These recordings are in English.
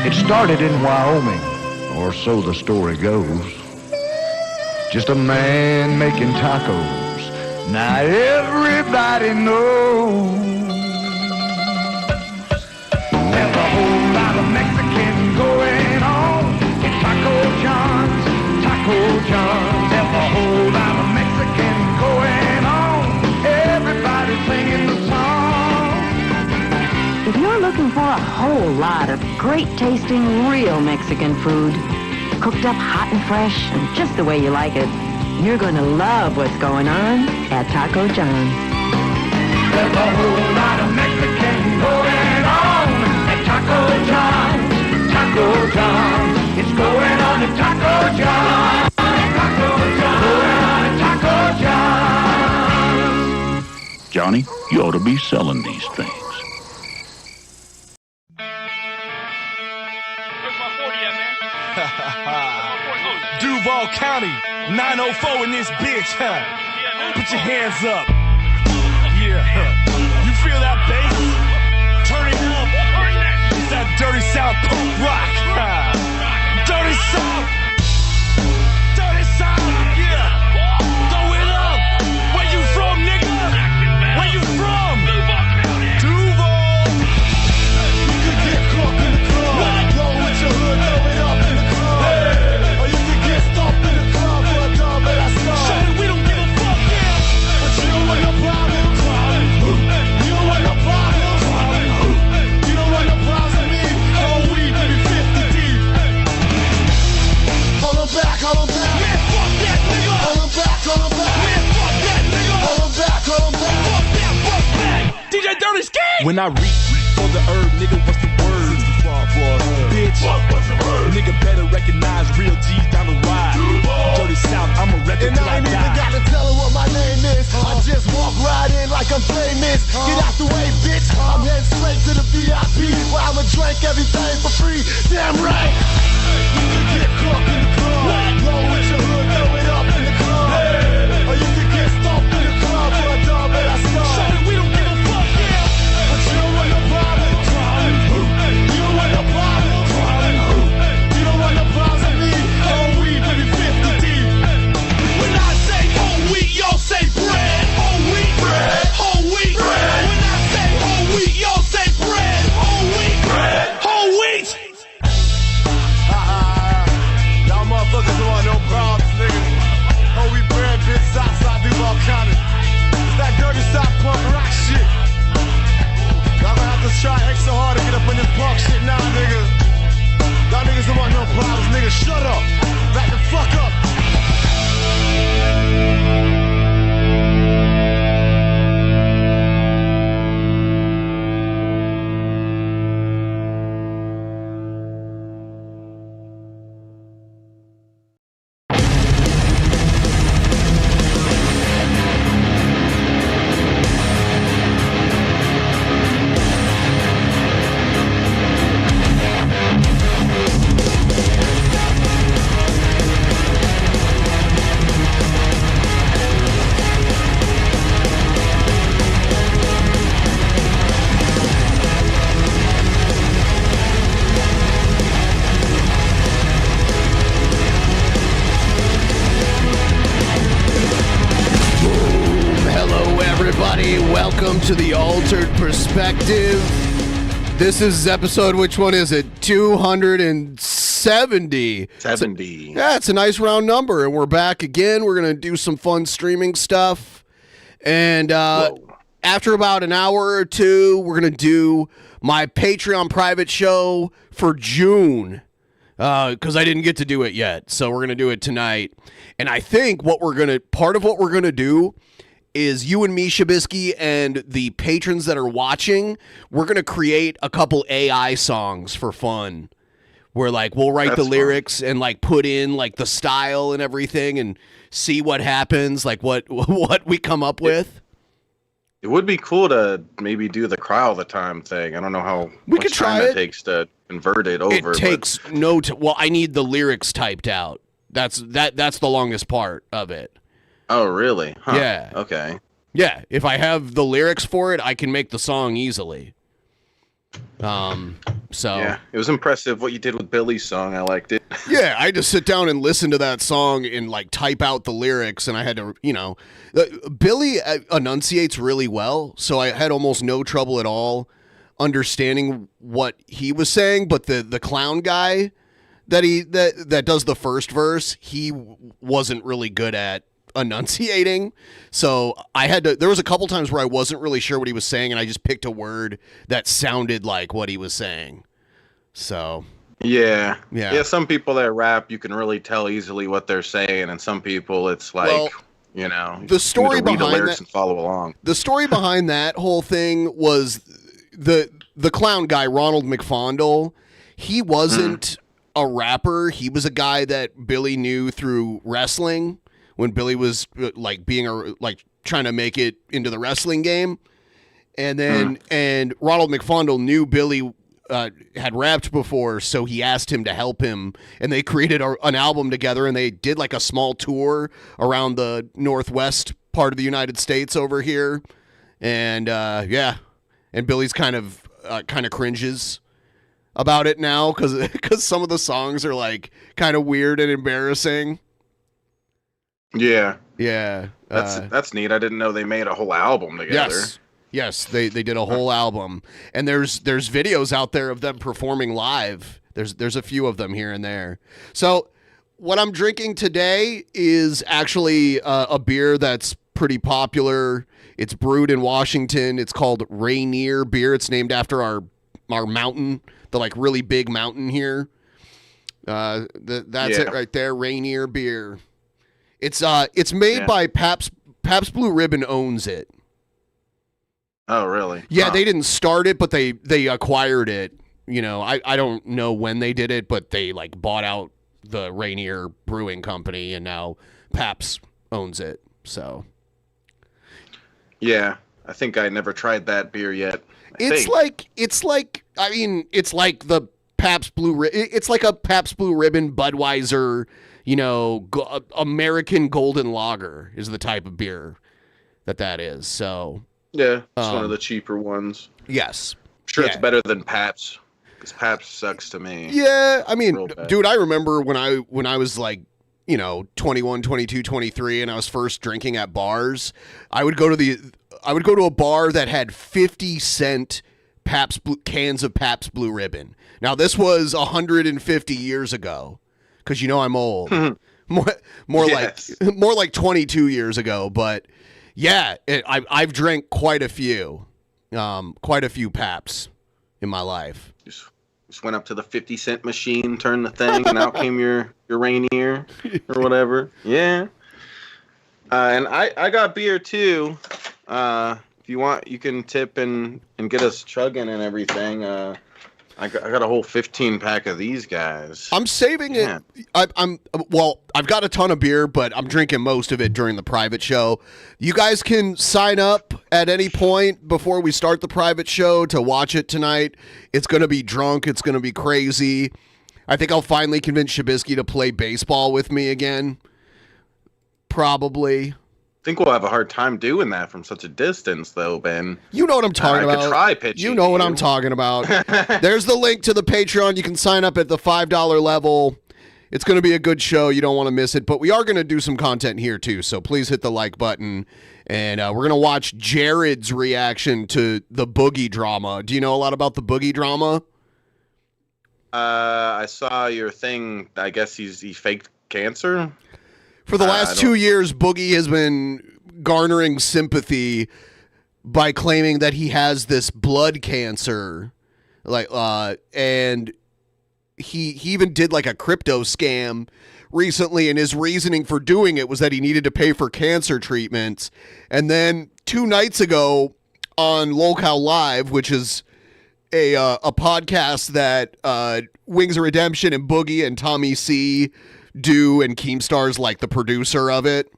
It started in Wyoming, or so the story goes. Just a man making tacos. Now everybody knows. There's a whole lot of Mexican going on in Taco John's, Taco John's. There's a whole lot of Mexican going on. Everybody singing the song. If you're looking for a whole lot of great tasting real Mexican food, cooked up hot and fresh and just the way you like it, you're going to love what's going on at Taco John's. There's a whole lot of Mexican going on at Taco John's, Taco John's. It's going on at Taco John's, Taco John's, going on at Taco John's. Johnny, you ought to be selling these things. Duval County, 904 in this bitch, huh? Put your hands up. Yeah, you feel that bass? Turn it up. It's that dirty South punk rock. Dirty South. Dirty South, yeah. Throw it up. Where you from, nigga? Where you from? Duval. You could get caught in the club. Blow with your hood, throw it up in the club. Or you could get stomped in the club for a dub that I saw. Shawty, we don't give a fuck, yeah. But you don't want no problem. You don't want no problem. You don't want no problems with me. Oh, we baby 50 deep. Hold on back, hold on back. Man, fuck that nigga. Hold on back, hold on back. Man, fuck that nigga. Hold on back, hold on back. Fuck that, fuck back. DJ Dirty Ski. When I reach for the herb, nigga, what's the word? Bitch, nigga better recognize real G's down the ride. Dirty South, I'm a record till I die. And I ain't even gotta tell her what my name is. I just walk right in like I'm famous. Get out the way, bitch. I'm heading straight to the VIP where I'ma drink everything for free. Damn right. You can get caught in the club. Blow with your hood, throw it up in the club. Or you can get stomped in the club for a dub that I saw. Shawty, we don't give a fuck, yeah. But you don't want no problem. You don't want no problem. You don't want no problems with me. Oh, we baby 50 deep. When I say whole wheat, y'all say bread. Whole wheat, bread. Whole wheat, bread. When I say whole wheat, y'all say bread. Whole wheat, bread. Whole wheat. Y'all motherfuckers don't want no problems, nigga. Whole wheat bread, bitch. Southside Duval County. It's that dirty South punk rock shit. Y'all gonna have to try extra hard to get up in this punk shit now, nigga. Y'all niggas don't want no problems, nigga. Shut up. Back the fuck up. Welcome to the Altered Perspective. This is episode, which one is it? 270. 70. Yeah, it's a nice round number, and we're back again. We're going to do some fun streaming stuff. And after about an hour or two, we're going to do my Patreon private show for June. Because I didn't get to do it yet, so we're going to do it tonight. And I think part of what we're going to do is you and me, Shabisky, and the patrons that are watching, we're going to create a couple AI songs for fun. Where, like, we'll write the lyrics and, like, put in, like, the style and everything and see what happens, like, what we come up with. It would be cool to maybe do the cry all the time thing. I don't know how much time it takes to convert it over. It takes well, I need the lyrics typed out. That's the longest part of it. Oh, really? Huh. Yeah. Okay. Yeah, if I have the lyrics for it, I can make the song easily. So yeah, it was impressive what you did with Billy's song. I liked it. Yeah, I had to sit down and listen to that song and like type out the lyrics, and I had to, Billy enunciates really well, so I had almost no trouble at all understanding what he was saying. But the clown guy that does the first verse, he wasn't really good at enunciating, so there was a couple times where I wasn't really sure what he was saying, and I just picked a word that sounded like what he was saying. So yeah. Some people that rap, you can really tell easily what they're saying, and some people it's like, the story you behind read the lyrics that, and follow along. The story behind that whole thing was the clown guy, Ronald McFondle. He wasn't a rapper. He was a guy that Billy knew through wrestling when Billy was like trying to make it into the wrestling game. And then and Ronald McFondle knew Billy had rapped before, so he asked him to help him, and they created an album together, and they did like a small tour around the northwest part of the United States over here. And and Billy's kind of cringes about it now because some of the songs are like kind of weird and embarrassing. Yeah. That's neat. I didn't know they made a whole album together. Yes, they did a whole album, and there's videos out there of them performing live. There's a few of them here and there. So what I'm drinking today is actually a beer that's pretty popular. It's brewed in Washington. It's called Rainier beer. It's named after our mountain, the like really big mountain here. That's it right there, Rainier beer. It's made by Pabst Blue Ribbon owns it. Oh, really? Yeah, they didn't start it, but they acquired it. I don't know when they did it, but they like bought out the Rainier Brewing Company, and now Pabst owns it. So, yeah, I think I never tried that beer yet. It's like the Pabst Blue. It's like a Pabst Blue Ribbon Budweiser. American Golden Lager is the type of beer that is. So yeah, it's one of the cheaper ones. Yes, sure, it's better than Pabst, because Pabst sucks to me. Yeah, I mean, dude, I remember when I was like 21, 22, 23, and I was first drinking at bars. I would go to a bar that had 50-cent cans of Pabst Blue Ribbon. Now this was 150 years ago. Because I'm old, more like 22 years ago. But yeah, I've drank quite a few Paps in my life. Just went up to the 50-cent machine, turned the thing, and out came your Rainier or whatever. Yeah. And I got beer too. If you want, you can tip and get us chugging and everything. I got a whole 15-pack of these guys. I'm saving it. I've got a ton of beer, but I'm drinking most of it during the private show. You guys can sign up at any point before we start the private show to watch it tonight. It's going to be drunk. It's going to be crazy. I think I'll finally convince Shabisky to play baseball with me again. Probably. I think we'll have a hard time doing that from such a distance, though, Ben. You know what I'm talking about. I could try pitching. You know what I'm talking about. There's the link to the Patreon. You can sign up at the $5 level. It's going to be a good show. You don't want to miss it. But we are going to do some content here, too. So please hit the like button. And we're going to watch Jared's reaction to the Boogie drama. Do you know a lot about the Boogie drama? I saw your thing. I guess he faked cancer. For the last 2 years, Boogie has been garnering sympathy by claiming that he has this blood cancer, and he even did like a crypto scam recently, and his reasoning for doing it was that he needed to pay for cancer treatments. And then 2 nights ago on Locale Live, which is a podcast that Wings of Redemption and Boogie and Tommy C do, and Keemstar's like the producer of it.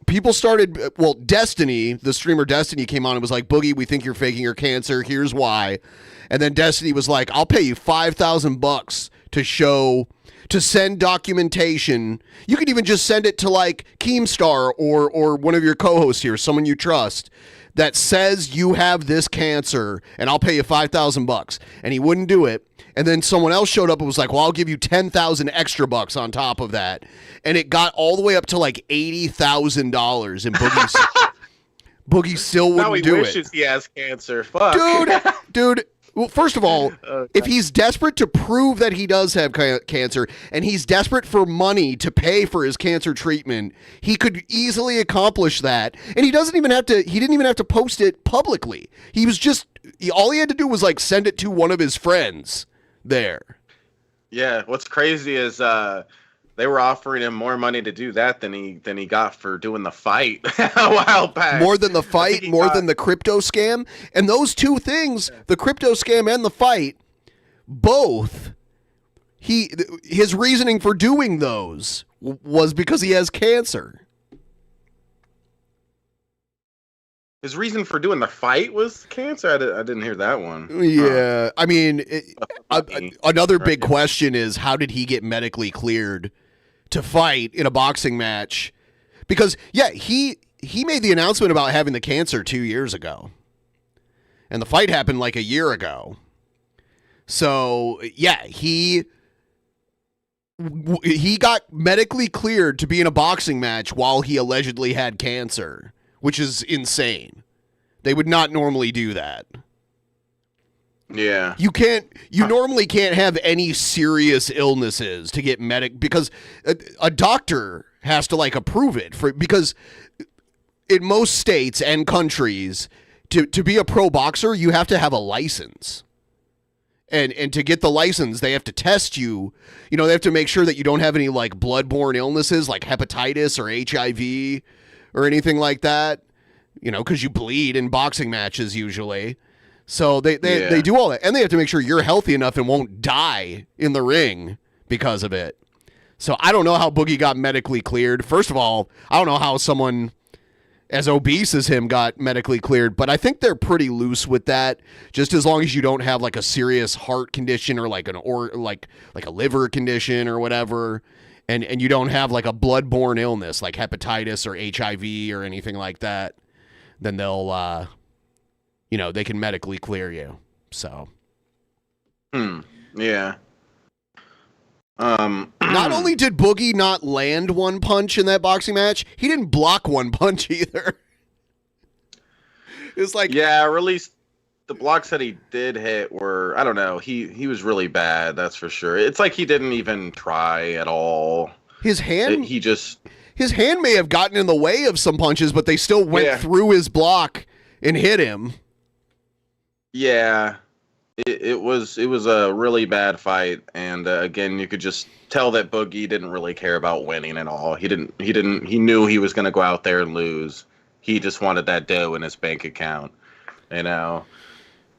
People started, Destiny, the streamer Destiny came on and was like, Boogie, we think you're faking your cancer. Here's why. And then Destiny was like, I'll pay you $5,000 to send documentation. You could even just send it to like Keemstar or one of your co-hosts here, someone you trust, that says you have this cancer and I'll pay you $5,000. And he wouldn't do it. And then someone else showed up and was like, well, I'll give you 10,000 extra bucks on top of that. And it got all the way up to like $80,000 and Boogie still wouldn't do it. Now he wishes he has cancer. Fuck. Dude. Well, first of all, if he's desperate to prove that he does have cancer and he's desperate for money to pay for his cancer treatment, he could easily accomplish that. And he didn't even have to post it publicly. All he had to do was like send it to one of his friends there. Yeah. What's crazy is, they were offering him more money to do that than he got for doing the fight a while back. More than the fight, than the crypto scam. And those two things, the crypto scam and the fight, both, his reasoning for doing those was because he has cancer. His reason for doing the fight was cancer? I didn't hear that one. Yeah. I mean, another big question is, how did he get medically cleared to fight in a boxing match? Because, yeah, he made the announcement about having the cancer 2 years ago. And the fight happened like a year ago. So, yeah, he got medically cleared to be in a boxing match while he allegedly had cancer, which is insane. They would not normally do that. Yeah. You normally can't have any serious illnesses to get because a doctor has to like approve it because in most states and countries to be a pro boxer, you have to have a license. And to get the license, they have to test you. You know, they have to make sure that you don't have any like bloodborne illnesses like hepatitis or HIV or anything like that. You know, because you bleed in boxing matches usually. So they do all that. And they have to make sure you're healthy enough and won't die in the ring because of it. So I don't know how Boogie got medically cleared. First of all, I don't know how someone as obese as him got medically cleared, but I think they're pretty loose with that. Just as long as you don't have like a serious heart condition or like like a liver condition or whatever, and you don't have like a bloodborne illness like hepatitis or HIV or anything like that, then they'll they can medically clear you. So. Yeah. Not only did Boogie not land one punch in that boxing match, he didn't block one punch either. It's like, yeah, or at least the blocks that he did hit were, I don't know, he was really bad, that's for sure. It's like he didn't even try at all. His hand his hand may have gotten in the way of some punches, but they still went through his block and hit him. Yeah. It was a really bad fight, and again, you could just tell that Boogie didn't really care about winning at all. He knew he was going to go out there and lose. He just wanted that dough in his bank account, you know.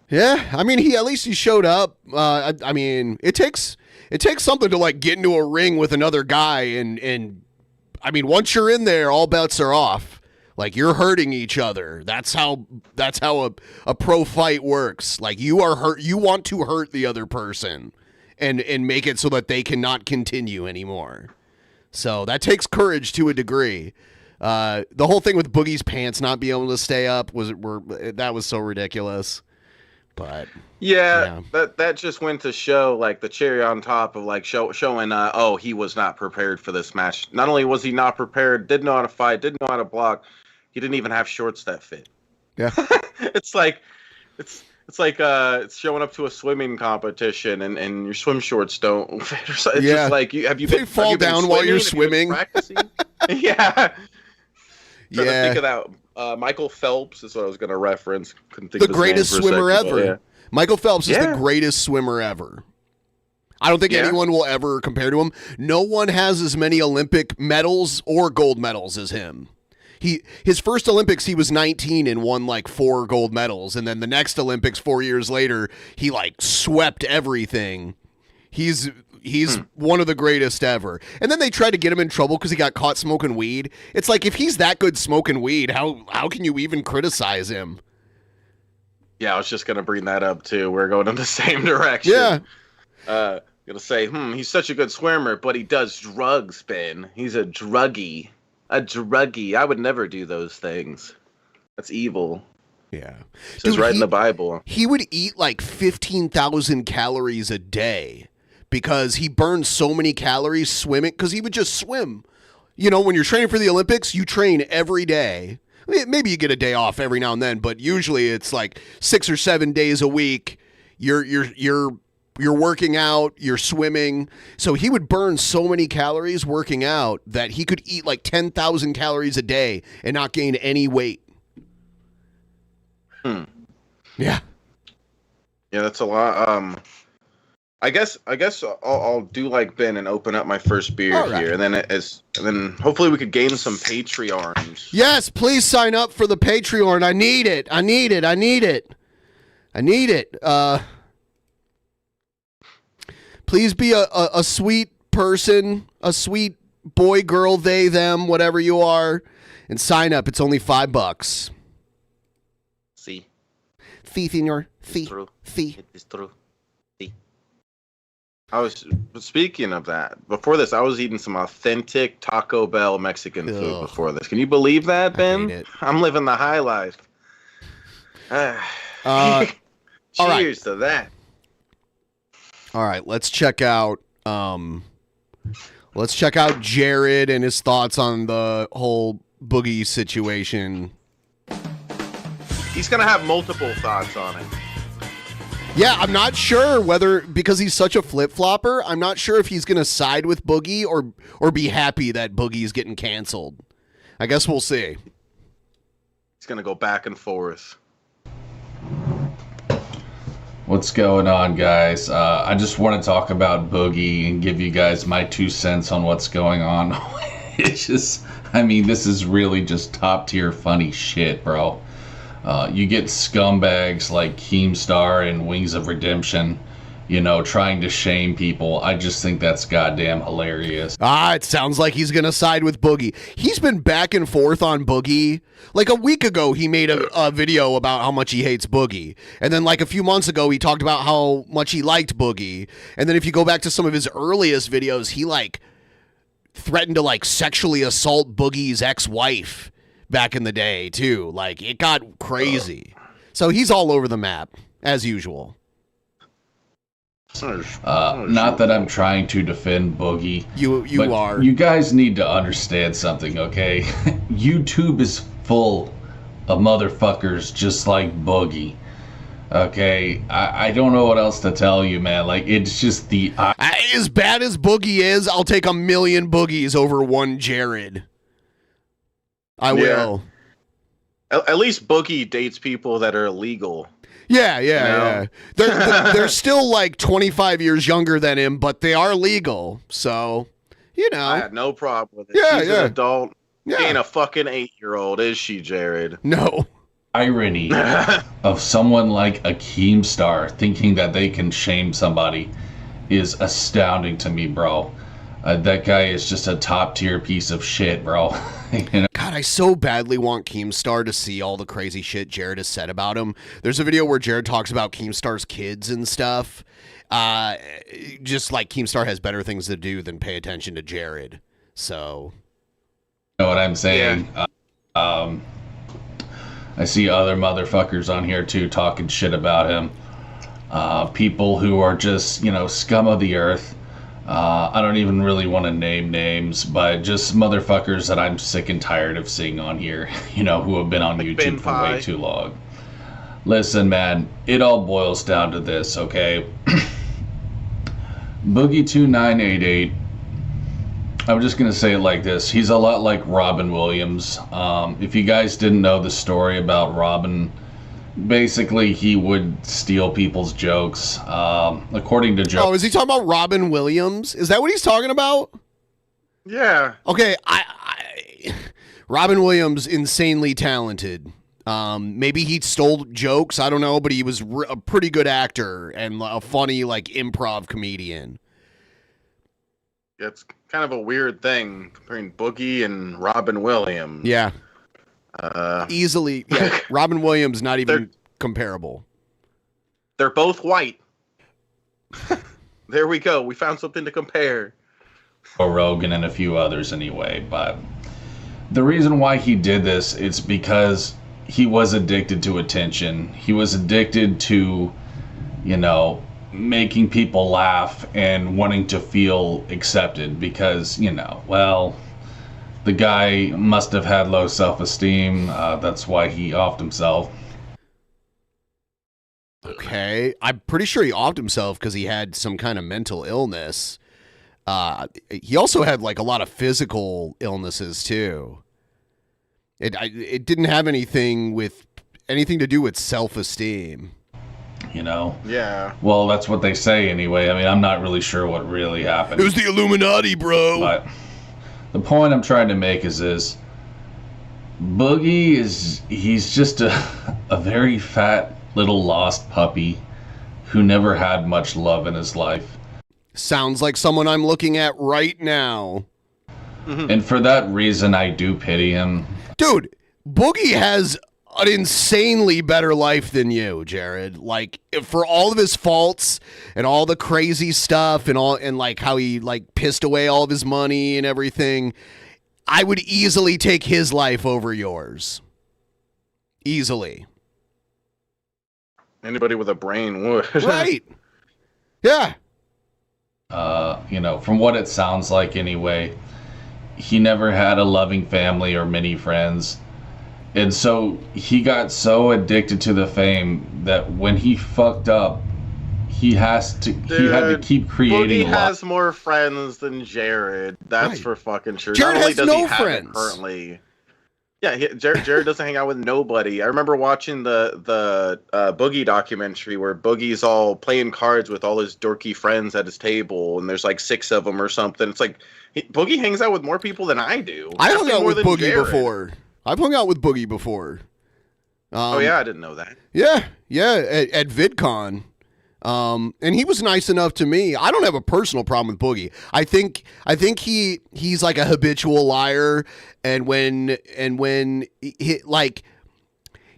Yeah, I mean, he showed up. I mean, it takes something to like get into a ring with another guy, and I mean, once you're in there, all bets are off. Like, you're hurting each other. That's how a pro fight works. Like, you want to hurt the other person and make it so that they cannot continue anymore. So that takes courage to a degree. The whole thing with Boogie's pants not being able to stay up that was so ridiculous. But yeah, that just went to show like the cherry on top of like showing he was not prepared for this match. Not only was he not prepared, didn't know how to fight, didn't know how to block, he didn't even have shorts that fit. Yeah. it's like showing up to a swimming competition and your swim shorts don't fit. It's just like they fall down while you're swimming. Practicing? Yeah. Trying to think of that. Michael Phelps is what I was going to reference. Couldn't think the greatest swimmer ever. Yeah. Michael Phelps is the greatest swimmer ever. I don't think anyone will ever compare to him. No one has as many Olympic medals or gold medals as him. His first Olympics, he was 19 and won like 4 gold medals. And then the next Olympics 4 years later, he like swept everything. He's one of the greatest ever. And then they tried to get him in trouble because he got caught smoking weed. It's like, if he's that good smoking weed, how can you even criticize him? Yeah, I was just going to bring that up too. We're going in the same direction. Yeah. Going to say, he's such a good swimmer, but he does drugs, Ben. He's a druggie. A druggie. I would never do those things. That's evil. Yeah. It says right in the Bible. He would eat like 15,000 calories a day because he burned so many calories swimming, because he would just swim. You know, when you're training for the Olympics, you train every day. Maybe you get a day off every now and then, but usually it's like 6 or 7 days a week. You're working out, you're swimming. So he would burn so many calories working out that he could eat like 10,000 calories a day and not gain any weight. Yeah. Yeah, that's a lot. I guess I'll do like Ben and open up my first beer here, and then hopefully we could gain some Patreons. Yes, please sign up for the Patreon. I need it. Please be a sweet person, a sweet boy, girl, they, them, whatever you are, and sign up. It's only $5. See. Sí, señor. Sí. True. Sí. It is true. See. Speaking of that, before this, I was eating some authentic Taco Bell Mexican food before this. Can you believe that, Ben? I hate it. I'm living the high life. Cheers to that. All right, let's check out Jared and his thoughts on the whole Boogie situation. He's gonna have multiple thoughts on it. Yeah, I'm not sure whether, because he's such a flip-flopper, I'm not sure if he's going to side with Boogie or be happy that Boogie's getting canceled. I guess we'll see. He's gonna go back and forth. What's going on, guys? I just want to talk about Boogie and give you guys my 2 cents on what's going on. It's just, I mean, this is really just top-tier funny shit, bro. You get scumbags like Keemstar and Wings of Redemption, you know, trying to shame people. I just think that's goddamn hilarious. It sounds like he's going to side with Boogie. He's been back and forth on Boogie. Like a week ago, he made a video about how much he hates Boogie. And then like a few months ago, he talked about how much he liked Boogie. And then if you go back to some of his earliest videos, he like threatened to like sexually assault Boogie's ex-wife back in the day too. Like it got crazy. So he's all over the map as usual. Not that I'm trying to defend Boogie. You are. You guys need to understand something, okay? YouTube is full of motherfuckers just like Boogie. Okay, I don't know what else to tell you, man. Like, it's just the... as bad as Boogie is, I'll take 1,000,000 Boogies over one Jared. I will. At least Boogie dates people that are illegal. Yeah. They're still like 25 years younger than him, but they are legal. So, you know. I had no problem with it. Yeah, She's yeah. an adult. Yeah. She ain't a fucking 8-year-old, is she, Jared? No. Irony of someone like a Keemstar thinking that they can shame somebody is astounding to me, bro. That guy is just a top-tier piece of shit, bro. You know? God, I so badly want Keemstar to see all the crazy shit Jared has said about him. There's a video where Jared talks about Keemstar's kids and stuff. Just like Keemstar has better things to do than pay attention to Jared. So... You know what I'm saying? Yeah. I see other motherfuckers on here, too, talking shit about him. People who are just, you know, scum of the earth. I don't even really want to name names, but just motherfuckers that I'm sick and tired of seeing on here, you know, who have been on YouTube for way too long. Listen, man, it all boils down to this, okay? Boogie2988, I'm just going to say it like this. He's a lot like Robin Williams. If you guys didn't know the story about Robin, basically he would steal people's jokes. According to Joe. Oh, is he talking about Robin Williams? Is that what he's talking about? Yeah. Okay, Robin Williams, insanely talented. Maybe he stole jokes, I don't know, but he was a pretty good actor and a funny, like, improv comedian. It's kind of a weird thing comparing Boogie and Robin Williams. Yeah. Easily. Yeah, Robin Williams, not even comparable. They're both white. There we go. We found something to compare. Rogan and a few others anyway, but the reason why he did this is because he was addicted to attention. He was addicted to, you know, making people laugh and wanting to feel accepted because, you know, well, the guy must have had low self-esteem. That's why he offed himself. Okay. I'm pretty sure he offed himself because he had some kind of mental illness. He also had like a lot of physical illnesses too. It didn't have anything to do with self-esteem. You know? Yeah. Well, that's what they say anyway. I mean, I'm not really sure what really happened. It was the Illuminati, bro. But the point I'm trying to make is this. Boogie he's just a very fat little lost puppy who never had much love in his life. Sounds like someone I'm looking at right now. And for that reason, I do pity him. Dude, Boogie has an insanely better life than you, Jared. Like, for all of his faults and all the crazy stuff and like how he like pissed away all of his money and everything, I would easily take his life over yours. Easily. Anybody with a brain would. Right. Yeah. You know, from what it sounds like anyway, he never had a loving family or many friends. And so he got so addicted to the fame that when he fucked up, he had to keep creating. Boogie has more friends than Jared. That's Right. for fucking sure. Jared Not only has does no he have it friends. currently. Yeah, Jared doesn't hang out with nobody. I remember watching the Boogie documentary where Boogie's all playing cards with all his dorky friends at his table, and there's like 6 of them or something. It's like Boogie hangs out with more people than I do. I hung out more with than Boogie Jared. before. I've hung out with Boogie before. Oh yeah, I didn't know that. Yeah, at VidCon. And he was nice enough to me. I don't have a personal problem with Boogie. I think he's like a habitual liar, and when he, like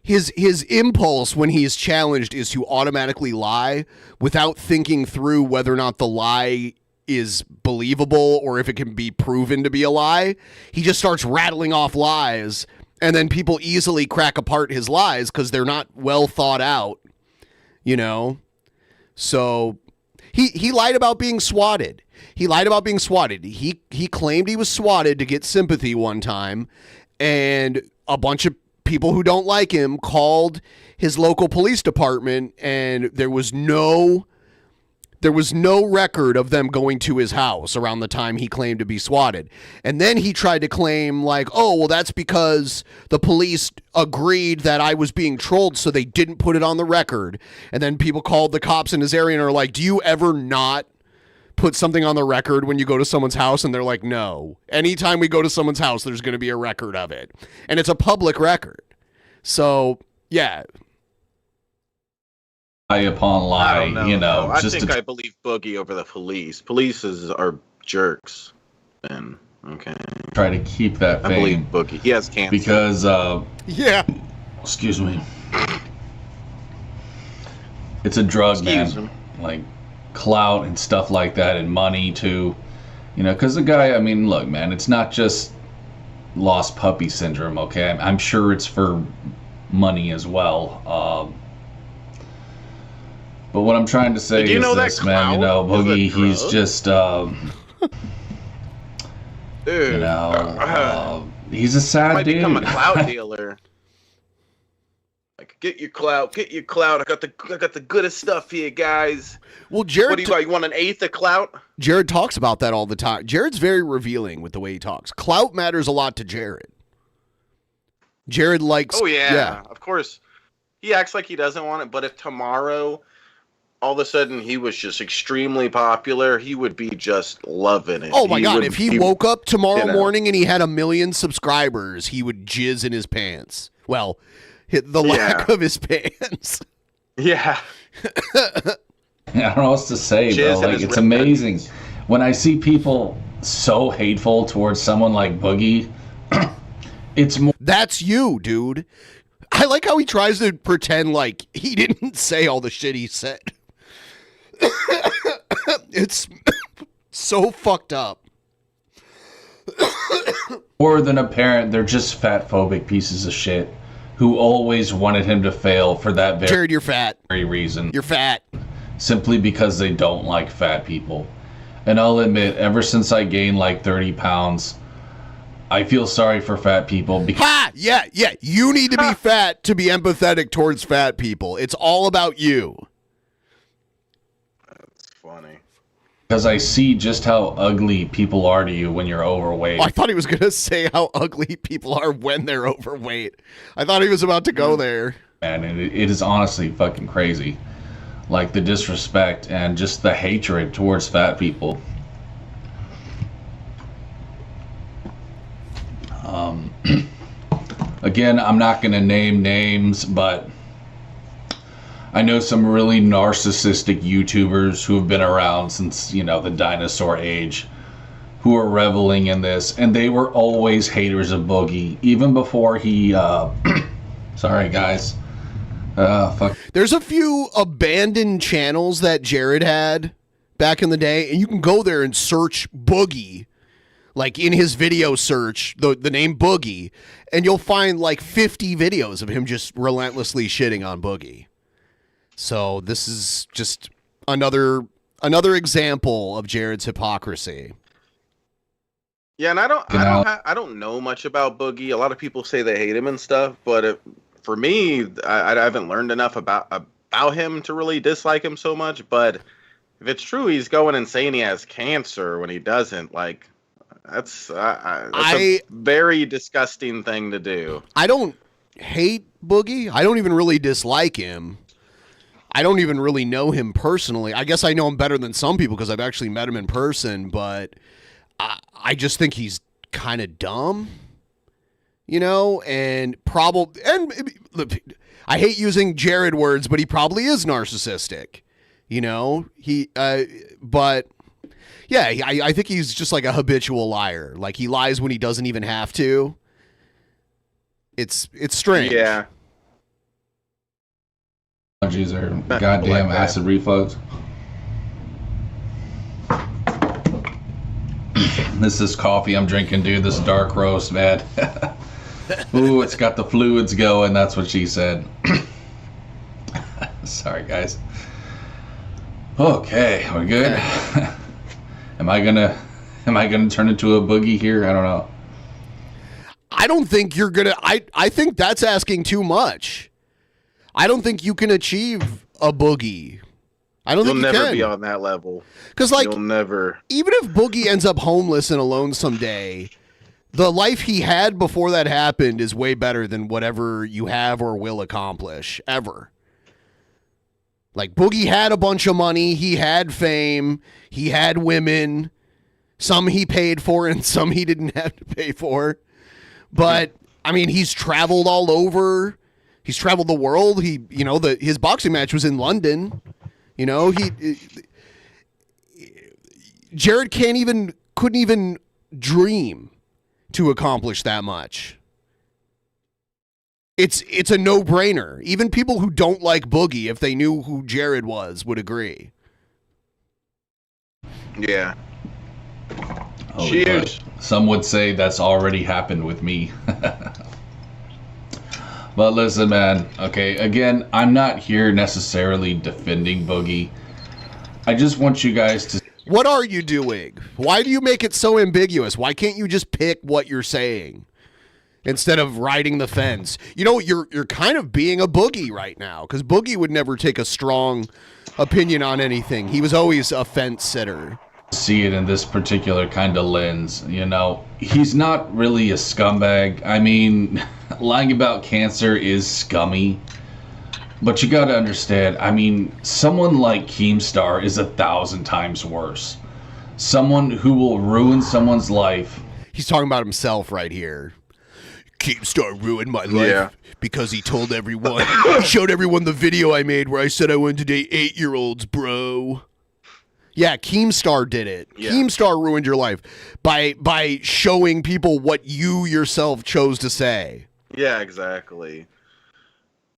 his impulse when he is challenged is to automatically lie without thinking through whether or not the lie is believable or if it can be proven to be a lie. He just starts rattling off lies, and then people easily crack apart his lies because they're not well thought out, you know? So he lied about being swatted. He claimed he was swatted to get sympathy one time, and a bunch of people who don't like him called his local police department, and there was no record of them going to his house around the time he claimed to be swatted. And then he tried to claim like, oh, well, that's because the police agreed that I was being trolled, so they didn't put it on the record. And then people called the cops in his area and are like, do you ever not put something on the record when you go to someone's house? And they're like, no. Anytime we go to someone's house, there's going to be a record of it. And it's a public record. So, yeah. Lie upon lie, I don't know, you know. I just think to I believe Boogie over the police. Police are jerks. Then okay. try to keep that I believe fame. Boogie. He has cancer. Because, Yeah. excuse me. It's a drug, Excuse man. him. Like clout and stuff like that, and money too. You know, because the guy, I mean, look, man, it's not just lost puppy syndrome, okay? I'm sure it's for money as well. But what I'm trying to say Did you is know that this, man. You clout know, is a Boogie, he's drug? just, Dude, you know, he's a sad might dude. become a clout dealer. Like, get your clout. I got the goodest stuff here, guys. Well, Jared, What do you got? You want an eighth of clout? Jared talks about that all the time. Jared's very revealing with the way he talks. Clout matters a lot to Jared. Jared likes. Oh yeah, of course. He acts like he doesn't want it, but if tomorrow, all of a sudden, he was just extremely popular, he would be just loving it. Oh my God! would- If he woke up tomorrow you know. morning and he had 1 million subscribers, he would jizz in his pants. Well, hit the lack of his pants. Yeah. I don't know what else to say, Jizz bro. in Like, his it's red amazing when I see people so hateful towards someone like Boogie. It's more. That's you, dude. I like how he tries to pretend like he didn't say all the shit he said. It's so fucked up. More than apparent, they're just fat phobic pieces of shit who always wanted him to fail for that Jared, you're fat. very reason. You're fat. Simply because they don't like fat people. And I'll admit, ever since I gained like 30 pounds, I feel sorry for fat people because Ha! Yeah. You need to be fat to be empathetic towards fat people. It's all about you. That's funny. I see just how ugly people are to you when you're overweight. Oh, I thought he was going to say how ugly people are when they're overweight. I thought he was about to go there. Man, and it is honestly fucking crazy. Like the disrespect and just the hatred towards fat people. Again, I'm not going to name names, but I know some really narcissistic YouTubers who have been around since, the dinosaur age, who are reveling in this, and they were always haters of Boogie, even before he, sorry guys, fuck. There's a few abandoned channels that Jared had back in the day, and you can go there and search Boogie, like in his video search, the name Boogie, and you'll find like 50 videos of him just relentlessly shitting on Boogie. So this is just another example of Jared's hypocrisy. Yeah, and I don't know much about Boogie. A lot of people say they hate him and stuff, but for me, I haven't learned enough about him to really dislike him so much. But if it's true, he's going and saying he has cancer when he doesn't. Like, that's a very disgusting thing to do. I don't hate Boogie. I don't even really dislike him. I don't even really know him personally. I guess I know him better than some people because I've actually met him in person, but I just think he's kind of dumb, and I hate using Jared words, but he probably is narcissistic, but yeah, I think he's just like a habitual liar. Like he lies when he doesn't even have to. It's strange. Yeah. Allergies are goddamn like acid reflux. This is coffee I'm drinking, dude. This dark roast, man. Ooh, it's got the fluids going. That's what she said. Sorry, guys. Okay, we're good. Am I gonna turn into a Boogie here? I don't know. I don't think you're gonna. I think that's asking too much. I don't think you can achieve a Boogie. I don't think you can. You'll never be on that level. Because, like, you'll never. Even if Boogie ends up homeless and alone someday, the life he had before that happened is way better than whatever you have or will accomplish ever. Like, Boogie had a bunch of money, he had fame, he had women. Some he paid for and some he didn't have to pay for. But I mean, he's traveled all over. He's traveled the world. His boxing match was in London. Jared couldn't even dream to accomplish that much. It's a no-brainer. Even people who don't like Boogie, if they knew who Jared was, would agree. Yeah. Holy Cheers. fuck. Some would say that's already happened with me. But listen, man, okay, again, I'm not here necessarily defending Boogie. I just want you guys to... What are you doing? Why do you make it so ambiguous? Why can't you just pick what you're saying instead of riding the fence? You're kind of being a Boogie right now, because Boogie would never take a strong opinion on anything. He was always a fence sitter. See it in this particular kind of lens. He's not really a scumbag. I mean, lying about cancer is scummy, but you got to understand, I mean, someone like Keemstar is 1,000 times worse. Someone who will ruin someone's life. He's talking about himself right here. Keemstar ruined my life because he told everyone, showed everyone the video I made where I said I wanted to date 8-year-olds, bro. Yeah, Keemstar did it. Yeah. Keemstar ruined your life by showing people what you yourself chose to say. Yeah, exactly.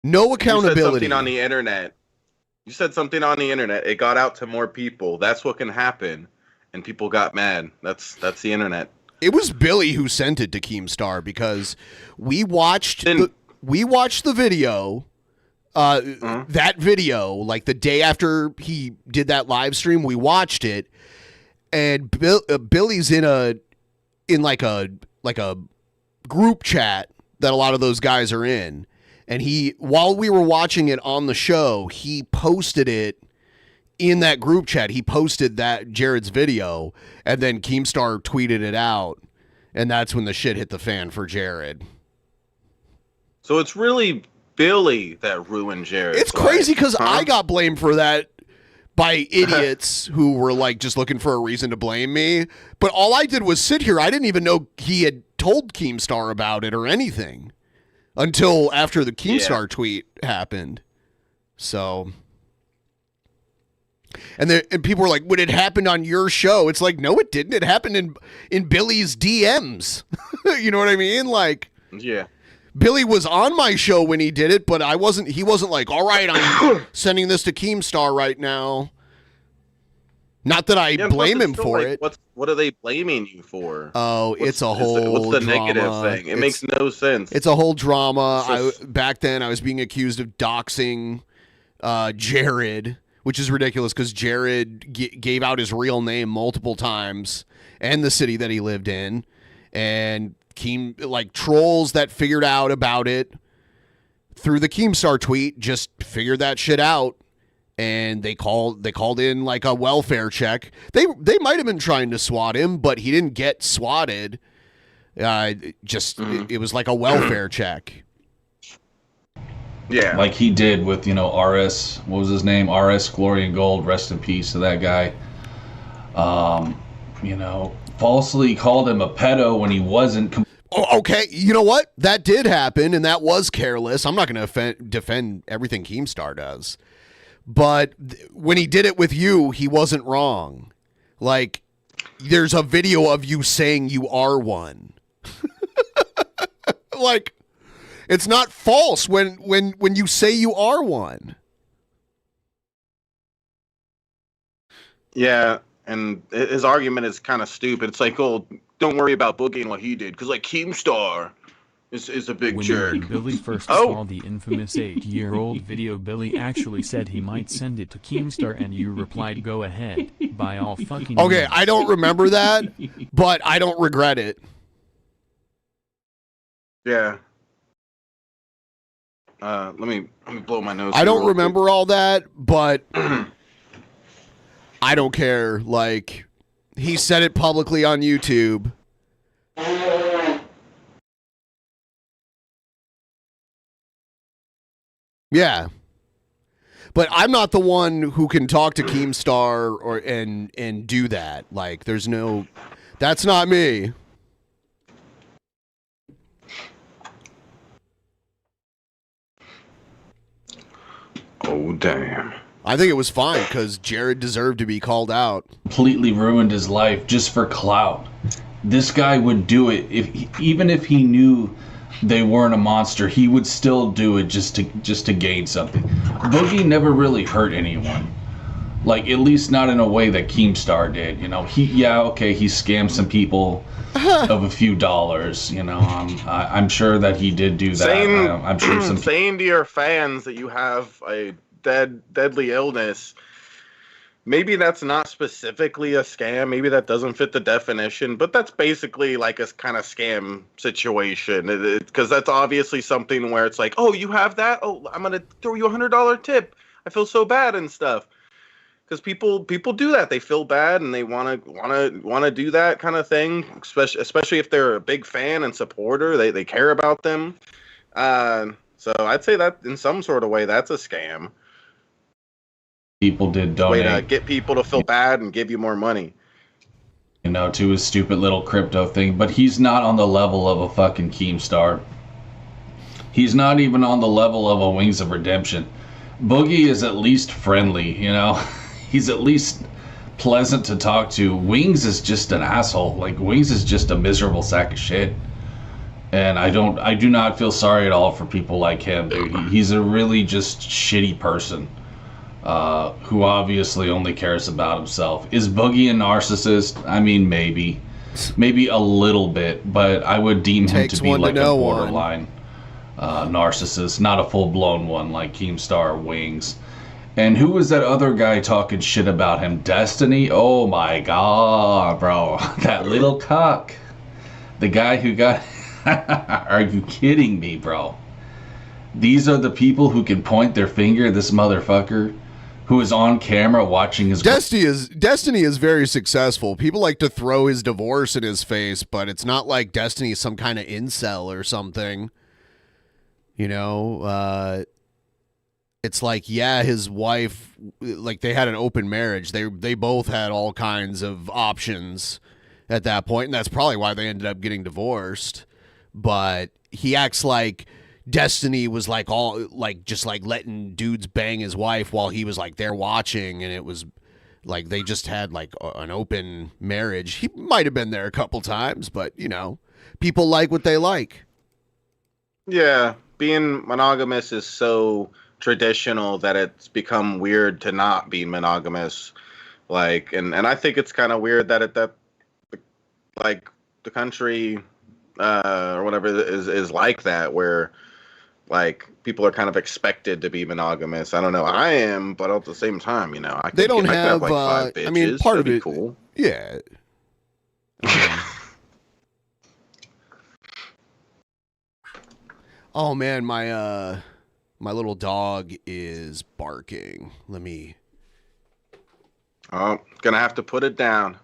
No accountability. You said something on the internet. It got out to more people. That's what can happen. And people got mad. That's the internet. It was Billy who sent it to Keemstar because we watched we watched the video. That video, like the day after he did that live stream, we watched it, and Billy's in like a group chat that a lot of those guys are in, and while we were watching it on the show, he posted it in that group chat. He posted that Jared's video, and then Keemstar tweeted it out, and that's when the shit hit the fan for Jared. So it's really Billy that ruined Jared. It's crazy because I got blamed for that by idiots who were like just looking for a reason to blame me. But all I did was sit here. I didn't even know he had told Keemstar about it or anything until after the Keemstar tweet happened. So, and people were like, "When it happened on your show?" It's like, no, it didn't. It happened in Billy's DMs. You know what I mean? Like, yeah. Billy was on my show when he did it, but he wasn't like, all right, I'm sending this to Keemstar right now. Not that I blame him for it. What are they blaming you for? Oh, it's a whole what's the drama. negative thing? It makes no sense. It's a whole drama. Back then, I was being accused of doxing Jared, which is ridiculous because Jared gave out his real name multiple times and the city that he lived in. And trolls that figured out about it through the Keemstar tweet just figured that shit out, and they called in like a welfare check. They might have been trying to swat him, but he didn't get swatted. It was like a welfare check. Yeah, like he did with RS. What was his name? RS Glory and Gold. Rest in peace to that guy. Falsely called him a pedo when he wasn't. Okay, you know what? That did happen, and that was careless. I'm not going to defend everything Keemstar does. But when he did it with you, he wasn't wrong. Like, there's a video of you saying you are one. Like, it's not false when you say you are one. Yeah. And his argument is kind of stupid. It's like, oh, don't worry about Boogie and what he did, because like Keemstar is a big jerk. When Billy first saw the infamous 8-year-old video, Billy actually said he might send it to Keemstar, and you replied, "Go ahead, by all fucking." Okay, means. I don't remember that, but I don't regret it. Yeah. Let me blow my nose. I don't remember all that, but. I don't care. Like, he said it publicly on YouTube. Yeah. But I'm not the one who can talk to Keemstar and do that. Like, that's not me. Oh, damn. I think it was fine because Jared deserved to be called out. Completely ruined his life just for clout. This guy would do it even if he knew they weren't a monster. He would still do it just to gain something. Boogie never really hurt anyone, like at least not in a way that Keemstar did. He scammed some people of a few dollars. I'm sure that he did do that. I'm sure saying to your fans that you have a deadly illness, maybe that's not specifically a scam, maybe that doesn't fit the definition, but that's basically like a kind of scam situation, because that's obviously something where it's like, oh, you have that, oh, I'm gonna throw you $100 tip, I feel so bad and stuff, because people do that. They feel bad and they want to do that kind of thing, especially if they're a big fan and supporter. They care about them, so I'd say that in some sort of way that's a scam. People did donate. Way to get people to feel bad and give you more money. To his stupid little crypto thing. But he's not on the level of a fucking Keemstar. He's not even on the level of a Wings of Redemption. Boogie is at least friendly, He's at least pleasant to talk to. Wings is just an asshole. Like, Wings is just a miserable sack of shit. And I do not feel sorry at all for people like him, dude. He's a really just shitty person. Who obviously only cares about himself. Is Boogie a narcissist? I mean, maybe a little bit, but I would deem him to be like a borderline. narcissist, not a full-blown one like Keemstar or Wings. And who was that other guy talking shit about him? Destiny? Oh my god, bro. That little cuck. The guy who got... Are you kidding me, bro? These are the people who can point their finger at this motherfucker who is on camera watching his... Destiny is very successful. People like to throw his divorce in his face, but it's not like Destiny is some kind of incel or something. You know, it's like, yeah, his wife, like they had an open marriage. They both had all kinds of options at that point, and that's probably why they ended up getting divorced. But he acts like Destiny was like all like just like letting dudes bang his wife while he was like there watching, and it was like they just had like an open marriage. He might have been there a couple times, but you know, people like what they like. Yeah, being monogamous is so traditional that it's become weird to not be monogamous. Like, and I think it's kind of weird that like the country or whatever is like that, where like people are kind of expected to be monogamous. I don't know. I am, but at the same time, you know, I can have like 5 bitches. I mean, part That'd of be it, cool. Yeah. Oh man, my little dog is barking. Let me. Oh, gonna have to put it down.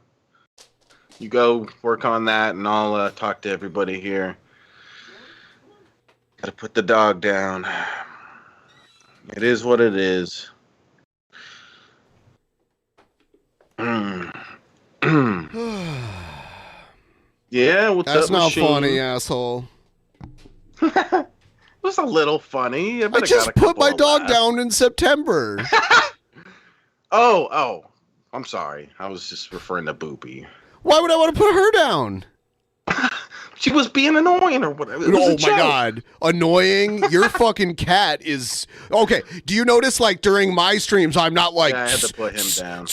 You go work on that, and I'll talk to everybody here. Gotta put the dog down. It is what it is. Yeah, what's That's up, not machine? funny, asshole. It was a little funny. I just put my dog down in September. Oh, I'm sorry. I was just referring to Boopy. Why would I want to put her down? She was being annoying or whatever. Oh my god, annoying! Your fucking cat is okay. Do you notice, like during my streams, I'm not like. Yeah, I had to put him down.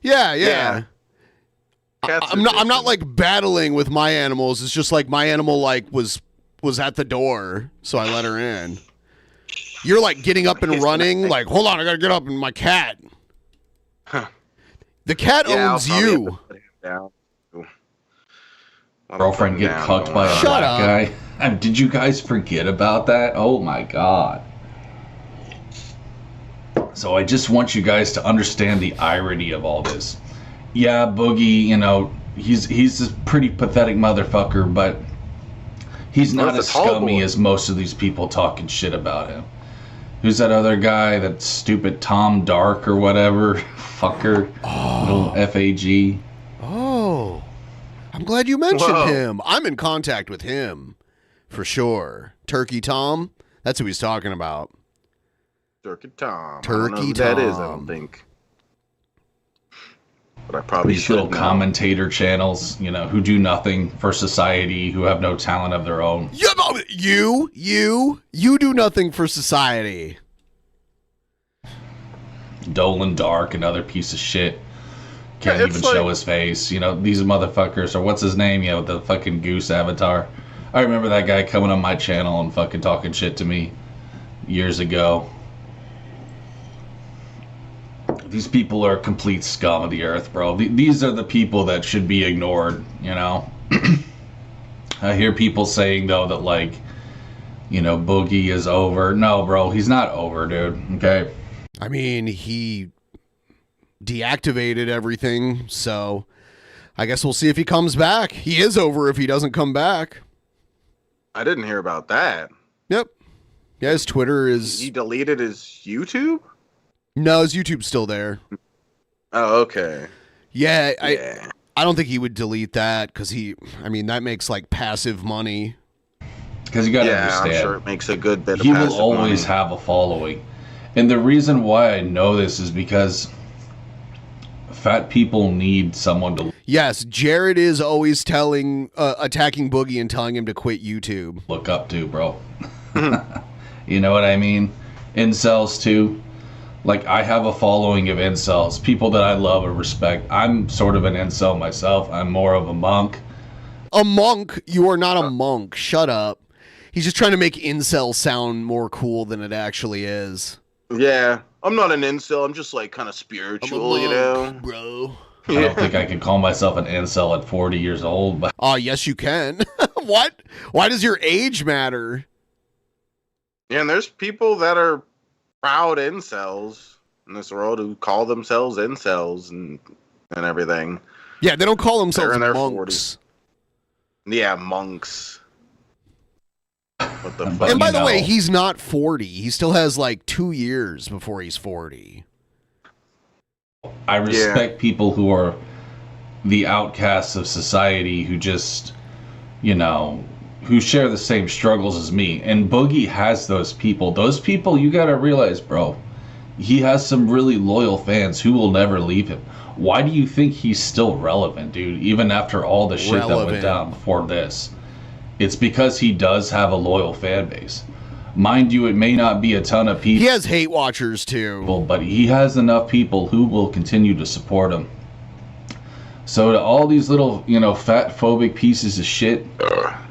Yeah. Cats I'm not like battling with my animals. It's just like my animal like was at the door, so I let her in. You're like getting up and running. Like, hold on, I gotta get up. And my cat. The cat owns you. Girlfriend get cucked by a black guy. Did you guys forget about that? Oh my god. So I just want you guys to understand the irony of all this. Yeah, Boogie, you know, he's a pretty pathetic motherfucker, but he's not as scummy as most of these people talking shit about him. Who's that other guy, that stupid Tom Dark or whatever? Fucker. Little FAG. Oh. I'm glad you mentioned him. I'm in contact with him. For sure. Turkey Tom? That's who he's talking about. Turkey Tom. Turkey I don't know who Tom. that is, I don't think. But I probably These should little commentator channels, you know, who do nothing for society, who have no talent of their own. You do nothing for society. Dolan Dark, another piece of shit. Can't even show his face. You know, these motherfuckers, or what's his name? Yeah, with the fucking goose avatar. I remember that guy coming on my channel and fucking talking shit to me years ago. These people are complete scum of the earth, bro. These are the people that should be ignored, you know? I hear people saying, though, that, like, you know, Boogie is over. No, bro, he's not over, dude, okay? I mean, he deactivated everything, so I guess we'll see if he comes back. He is over if he doesn't come back. I didn't hear about that. Yep. Yeah, his Twitter is... He deleted his YouTube? No, his YouTube's still there. Oh, okay. Yeah, I don't think he would delete that, because that makes, like, passive money. Because you gotta understand. I'm sure it makes a good bit of he passive will always money. have a following. And the reason why I know this is because fat people need someone to... Yes, Jared is always attacking Boogie and telling him to quit YouTube. Look up to, bro. You know what I mean? Incels, too. Like, I have a following of incels, people that I love and respect. I'm sort of an incel myself. I'm more of a monk. A monk? You are not a monk. Shut up. He's just trying to make incel sound more cool than it actually is. Yeah, I'm not an incel. I'm just like kind of spiritual, you know, bro. I don't think I could call myself an incel at 40 years old. But Yes, you can. What? Why does your age matter? Yeah, and there's people that are proud incels in this world who call themselves incels and everything. Yeah, they don't call themselves They're in their monks. 40s. Yeah, monks. What the But, fuck? And by you the know, way, he's not 40. He still has like 2 years before he's 40. I respect people who are the outcasts of society who just, you know, who share the same struggles as me. And Boogie has those people. Those people, you gotta realize, bro, he has some really loyal fans who will never leave him. Why do you think he's still relevant, dude? Even after all the shit that went down before this. It's because he does have a loyal fan base. Mind you, it may not be a ton of people. He has hate watchers too. But he has enough people who will continue to support him. So to all these little, you know, fat phobic pieces of shit,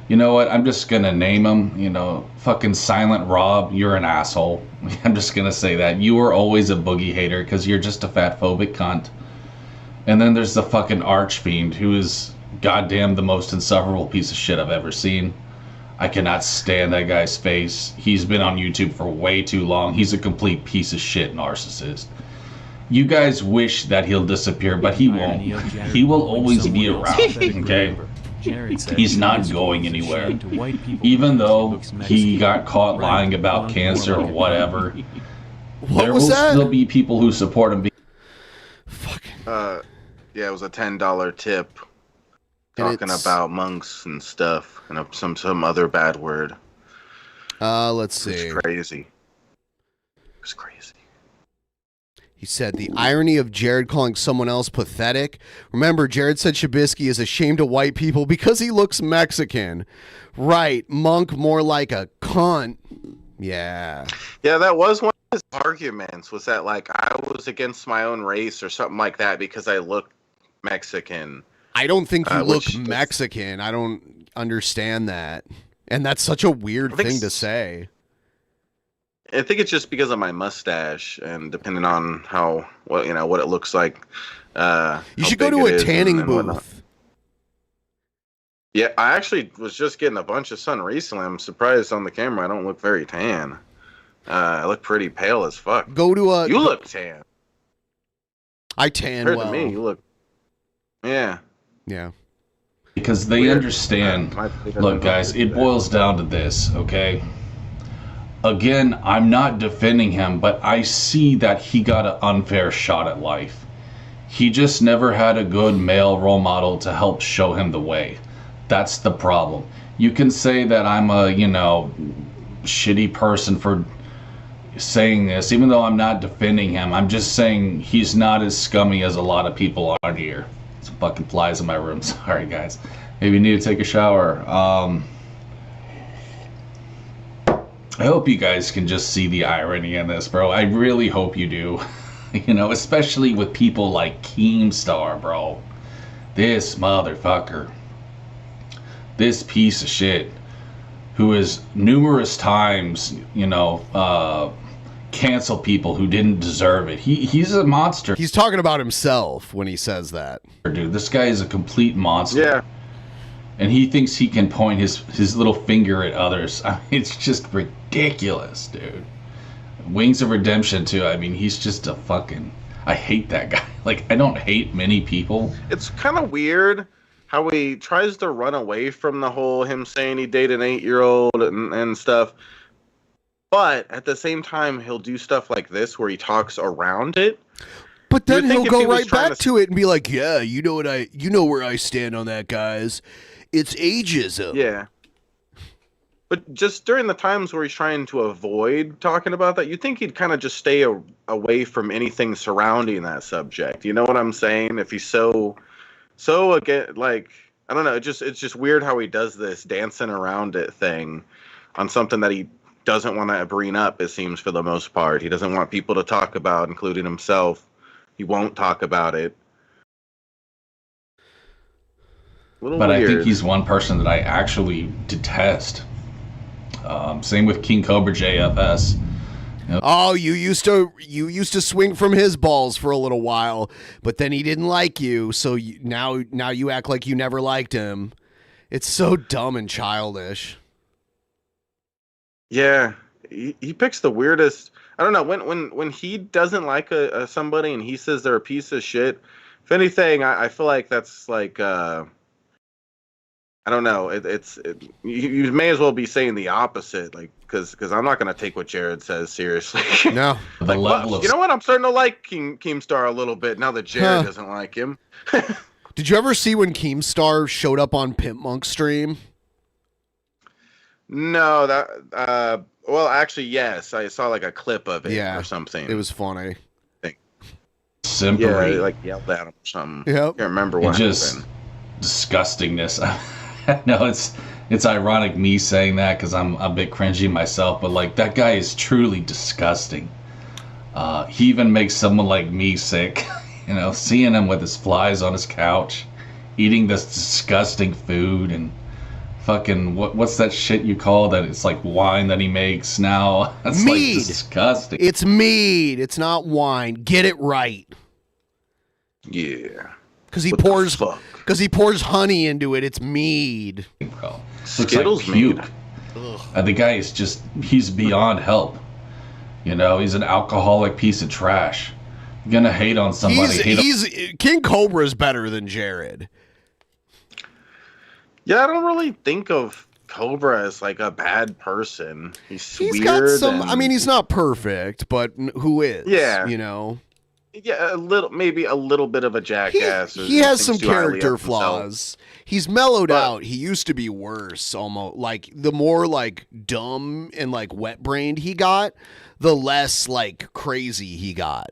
you know what? I'm just gonna name them. You know, fucking Silent Rob, you're an asshole. I'm just gonna say that. You were always a Boogie hater because you're just a fat phobic cunt. And then there's the fucking Archfiend, who is goddamn the most insufferable piece of shit I've ever seen. I cannot stand that guy's face. He's been on YouTube for way too long. He's a complete piece of shit narcissist. You guys wish that he'll disappear, but he won't. He will always be around, okay? He's not going anywhere. Even though he got caught lying about cancer or whatever, there will still be people who support him. Yeah, it was a $10 tip talking about monks and stuff and some other bad word. Let's see. It's crazy. It's crazy. He said, the irony of Jared calling someone else pathetic. Remember, Jared said Shabisky is ashamed of white people because he looks Mexican. Right. Monk more like a cunt. Yeah. Yeah, that was one of his arguments, was that, like, I was against my own race or something like that because I look Mexican. I don't think you look Mexican. I don't understand that. And that's such a weird thing to say. I think it's just because of my mustache, and depending on what it looks like. You should go to a tanning booth. Yeah, I actually was just getting a bunch of sun recently. I'm surprised on the camera I don't look very tan. I look pretty pale as fuck. You look tan. I tan Compared well. to me, you look. Yeah. Yeah. Because they understand. Look, guys, it boils down to this, okay? Again, I'm not defending him, but I see that he got an unfair shot at life. He just never had a good male role model to help show him the way. That's the problem. You can say that I'm a, shitty person for saying this, even though I'm not defending him. I'm just saying he's not as scummy as a lot of people on here. Some fucking flies in my room. Sorry, guys. Maybe you need to take a shower. I hope you guys can just see the irony in this, bro. I really hope you do. Especially with people like Keemstar, bro. This motherfucker. This piece of shit. Who has numerous times, cancel people who didn't deserve it. He's a monster. He's talking about himself when he says that. Dude, this guy is a complete monster. Yeah. And he thinks he can point his little finger at others. I mean, it's just ridiculous, dude. Wings of Redemption, too. I mean, he's just a fucking... I hate that guy. Like, I don't hate many people. It's kind of weird how he tries to run away from the whole him saying he dated an 8-year-old and stuff. But at the same time, he'll do stuff like this where he talks around it. But then he'll go right back to it and be like, yeah, you know where I stand on that, guys. It's ageism. Yeah. But just during the times where he's trying to avoid talking about that, you'd think he'd kind of just stay away from anything surrounding that subject. You know what I'm saying? If he's so again, like, I don't know, it's just weird how he does this dancing around it thing on something that he doesn't want to bring up, it seems, for the most part. He doesn't want people to talk about, including himself. He won't talk about it. But weird. I think he's one person that I actually detest. Same with King Cobra JFS. Oh, you used to swing from his balls for a little while, but then he didn't like you, so now you act like you never liked him. It's so dumb and childish. Yeah, he picks the weirdest. I don't know when he doesn't like somebody and he says they're a piece of shit. If anything, I feel like that's like I don't know. You may as well be saying the opposite, like because I'm not gonna take what Jared says seriously. No, the level of you know what? I'm starting to like Keemstar a little bit now that Jared doesn't like him. Did you ever see when Keemstar showed up on PIMPMUNK stream? No, that well, actually, yes, I saw like a clip of it or something. It was funny. Simpery. Yeah, like yelled at him or something. Yep. I can't remember what happened. Disgustingness. No, it's ironic me saying that because I'm a bit cringy myself, but like that guy is truly disgusting. He even makes someone like me sick. You know, seeing him with his flies on his couch, eating this disgusting food, and fucking what's that shit you call that? It's like wine that he makes now. That's mead. Like disgusting. It's mead. It's not wine. Get it right. Yeah. Because he pours honey into it. It's mead. Bro. Skittles like puke. The guy is he's beyond help. You know, he's an alcoholic piece of trash. You're gonna hate on somebody. King Cobra is better than Jared. Yeah, I don't really think of Cobra as like a bad person. He's weird. Got some. I mean, he's not perfect, but who is? Yeah, you know. Yeah, maybe a little bit of a jackass. He has some character flaws. He's mellowed out. He used to be worse, almost. Like, the more, like, dumb and, like, wet-brained he got, the less, like, crazy he got.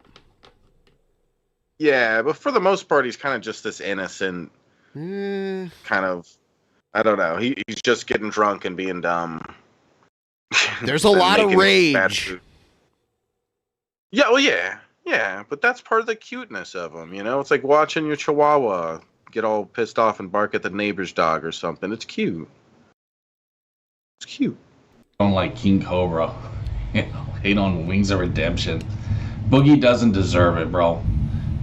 Yeah, but for the most part, he's kind of just this innocent kind of, I don't know. He's just getting drunk and being dumb. There's a lot of rage. Yeah, well, yeah. Yeah, but that's part of the cuteness of him, you know? It's like watching your chihuahua get all pissed off and bark at the neighbor's dog or something. It's cute. It's cute. I don't like King Cobra. You know, hate on Wings of Redemption. Boogie doesn't deserve it, bro.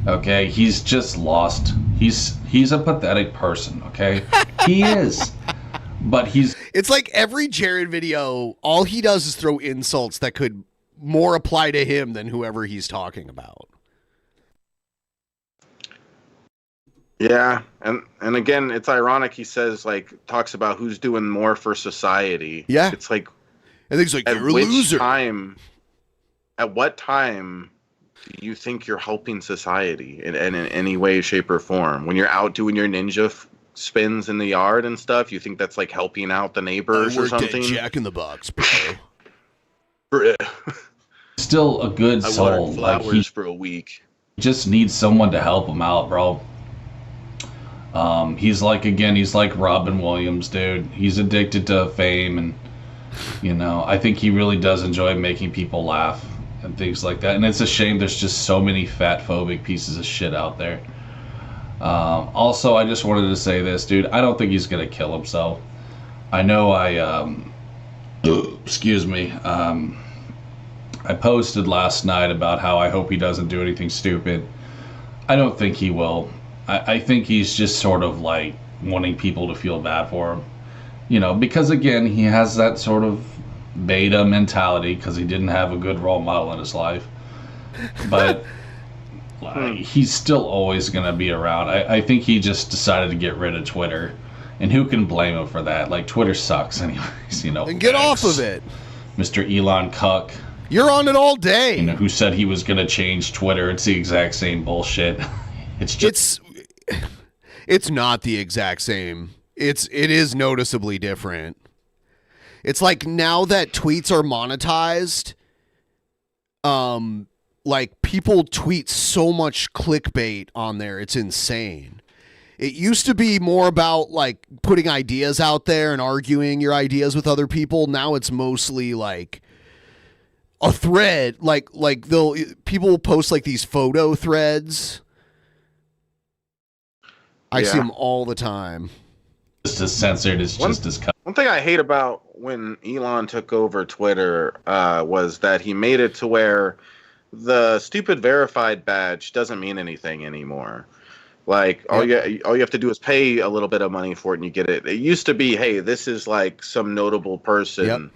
Okay? He's just lost. He's a pathetic person, okay? He is. But It's like every Jared video, all he does is throw insults that could more apply to him than whoever he's talking about. Yeah, and again, it's ironic. He says talks about who's doing more for society. Yeah, it's like, I think it's like you're a loser. At what time do you think you're helping society in any way, shape, or form? When you're out doing your ninja spins in the yard and stuff, you think that's like helping out the neighbors or something? Jack in the Box, bro. Still a good soul. I watered flowers for a week. Just needs someone to help him out, bro. He's like Robin Williams, dude. He's addicted to fame, and you know, I think he really does enjoy making people laugh and things like that. And it's a shame there's just so many fat phobic pieces of shit out there. Also, I just wanted to say this, dude. I don't think he's gonna kill himself. I know excuse me. I posted last night about how I hope he doesn't do anything stupid. I don't think he will. I think he's just sort of like wanting people to feel bad for him. You know, because again, he has that sort of beta mentality because he didn't have a good role model in his life. But he's still always going to be around. I think he just decided to get rid of Twitter. And who can blame him for that? Like, Twitter sucks anyways, you know. And get off of it. Mr. Elon Cuck. You're on it all day. You know, who said he was going to change Twitter? It's the exact same bullshit. It's not the exact same. It is noticeably different. It's like now that tweets are monetized, like people tweet so much clickbait on there. It's insane. It used to be more about like putting ideas out there and arguing your ideas with other people. Now it's mostly like a thread, like people will post like these photo threads. I see them all the time. Just as censored. It's just as cut. One thing I hate about when Elon took over Twitter was that he made it to where the stupid verified badge doesn't mean anything anymore. Like all you have to do is pay a little bit of money for it and you get it. It used to be, hey, this is like some notable person.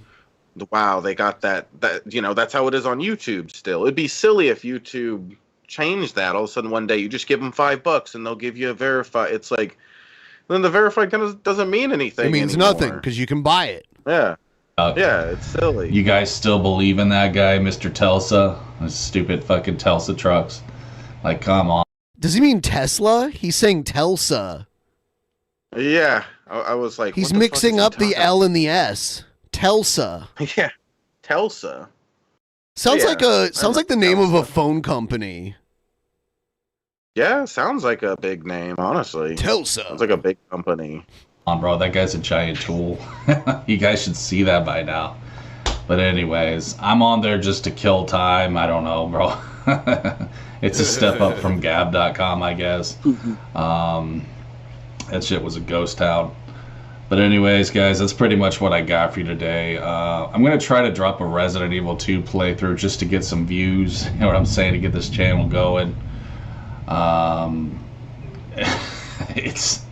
Wow, they got that that's how it is on YouTube still. It'd be silly if YouTube changed that. All of a sudden one day you just give them $5 and they'll give you a verified. It's like then the verified kind of doesn't mean anything. It means anymore. nothing because you can buy it. Yeah. Yeah, it's silly. You guys still believe in that guy, Mr. Telsa? Those stupid fucking Telsa trucks. Like, come on. Does he mean Tesla? He's saying Telsa. Yeah, I was like, he's what the mixing fuck up the L and the S. Telsa. Yeah, Telsa. Sounds like the name Telsa. of a phone company. Yeah, sounds like a big name, honestly. Telsa. Sounds like a big company. Come on, bro, that guy's a giant tool. You guys should see that by now. But anyways, I'm on there just to kill time. I don't know, bro. It's a step up from Gab.com, I guess. That shit was a ghost town. But anyways, guys, that's pretty much what I got for you today. I'm going to try to drop a Resident Evil 2 playthrough just to get some views. You know what I'm saying? To get this channel going. It's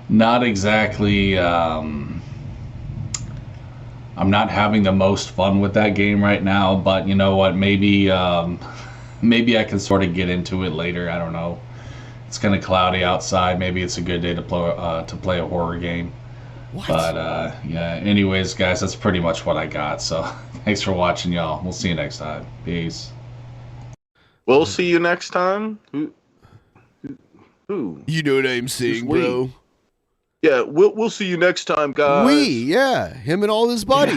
not exactly... I'm not having the most fun with that game right now, but you know what? Maybe maybe I can sort of get into it later. I don't know. It's kind of cloudy outside. Maybe it's a good day to play a horror game. What? But yeah. Anyways, guys, that's pretty much what I got. So thanks for watching, y'all. We'll see you next time. Peace. We'll see you next time. Who? You know what I'm saying, bro? Yeah, we'll see you next time, guys. Him and all his buddies.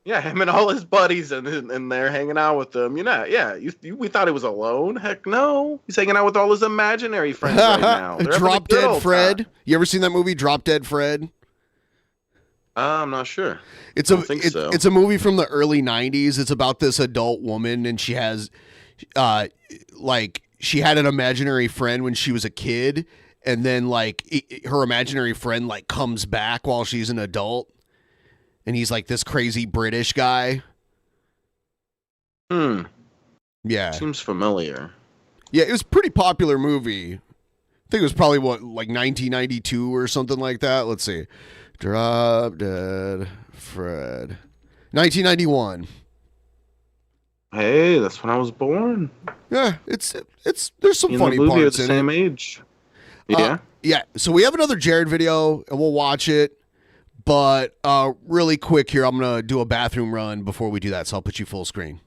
Yeah, him and all his buddies, and they're hanging out with them. We thought he was alone. Heck no, he's hanging out with all his imaginary friends right now. Drop Dead Fred. You ever seen that movie, Drop Dead Fred? I'm not sure. It's a movie from the early '90s. It's about this adult woman, and she has, she had an imaginary friend when she was a kid, and then her imaginary friend comes back while she's an adult. And he's like this crazy British guy. Yeah. Seems familiar. Yeah, it was a pretty popular movie. I think it was probably 1992 or something like that. Let's see. Drop Dead Fred. 1991. Hey, that's when I was born. Yeah, it's there's some funny the movie parts are the in same it. Age. Yeah. Yeah, so we have another Jared video and we'll watch it. But really quick here, I'm going to do a bathroom run before we do that, so I'll put you full screen.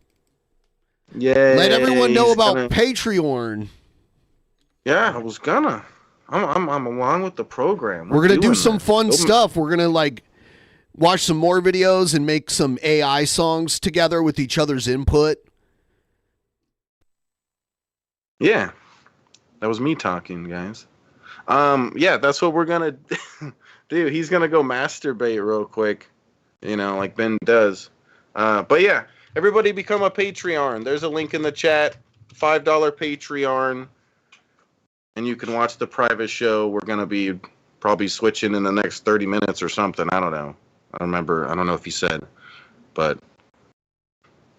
Yeah. Let everyone know about Patreon. Yeah, I was gonna. I'm along with the program. We're going to do some fun stuff. We're going to watch some more videos and make some AI songs together with each other's input. Yeah. That was me talking, guys. Yeah, that's what we're going to Dude, he's going to go masturbate real quick, like Ben does. But yeah, everybody become a Patreon. There's a link in the chat, $5 Patreon, and you can watch the private show. We're going to be probably switching in the next 30 minutes or something. I don't know. I don't know if he said, but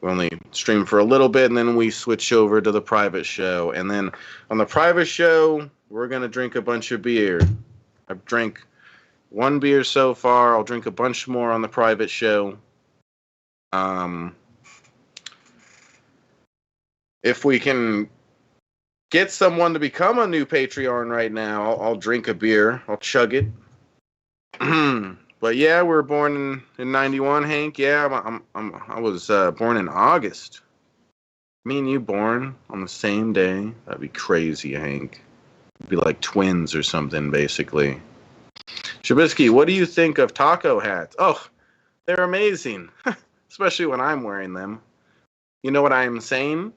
we only stream for a little bit, and then we switch over to the private show. And then on the private show, we're going to drink a bunch of beer. I've drank 1 beer so far. I'll drink a bunch more on the private show. If we can get someone to become a new Patreon right now, I'll drink a beer. I'll chug it. But yeah, we were born in 91, Hank. Yeah, I was born in August. Me and you born on the same day. That'd be crazy, Hank. It'd be like twins or something, basically. Shabisky, what do you think of taco hats? Oh, they're amazing. Especially when I'm wearing them. You know what I'm saying?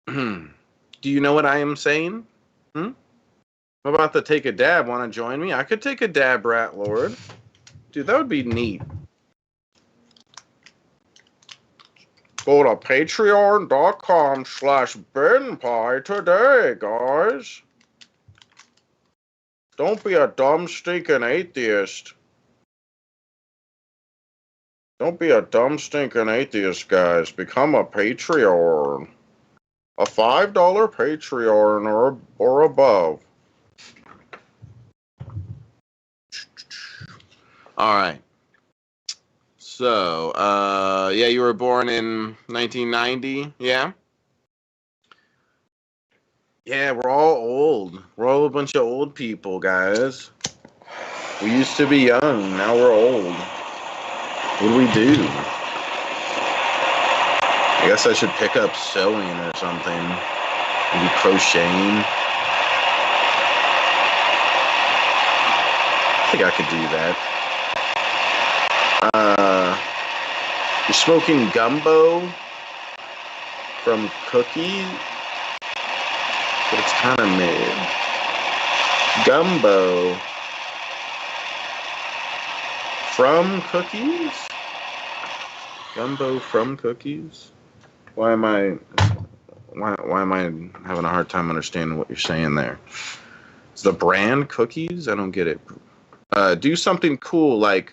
Do you know what I am saying? I'm about to take a dab. Want to join me? I could take a dab, Rat Lord. Dude, that would be neat. Go to patreon.com/benpie today, guys. Don't be a dumb stinking atheist. Don't be a dumb stinking atheist, guys. Become a Patreon. A $5 Patreon or above. All right. So, yeah, you were born in 1990, yeah? Yeah, we're all old. We're all a bunch of old people, guys. We used to be young, now we're old. What do we do? I guess I should pick up sewing or something. Maybe crocheting. I think I could do that. You're smoking gumbo from cookies, but it's kind of mid. Gumbo from cookies? Gumbo from cookies? Why am I having a hard time understanding what you're saying there? It's the brand cookies? I don't get it. Do something cool like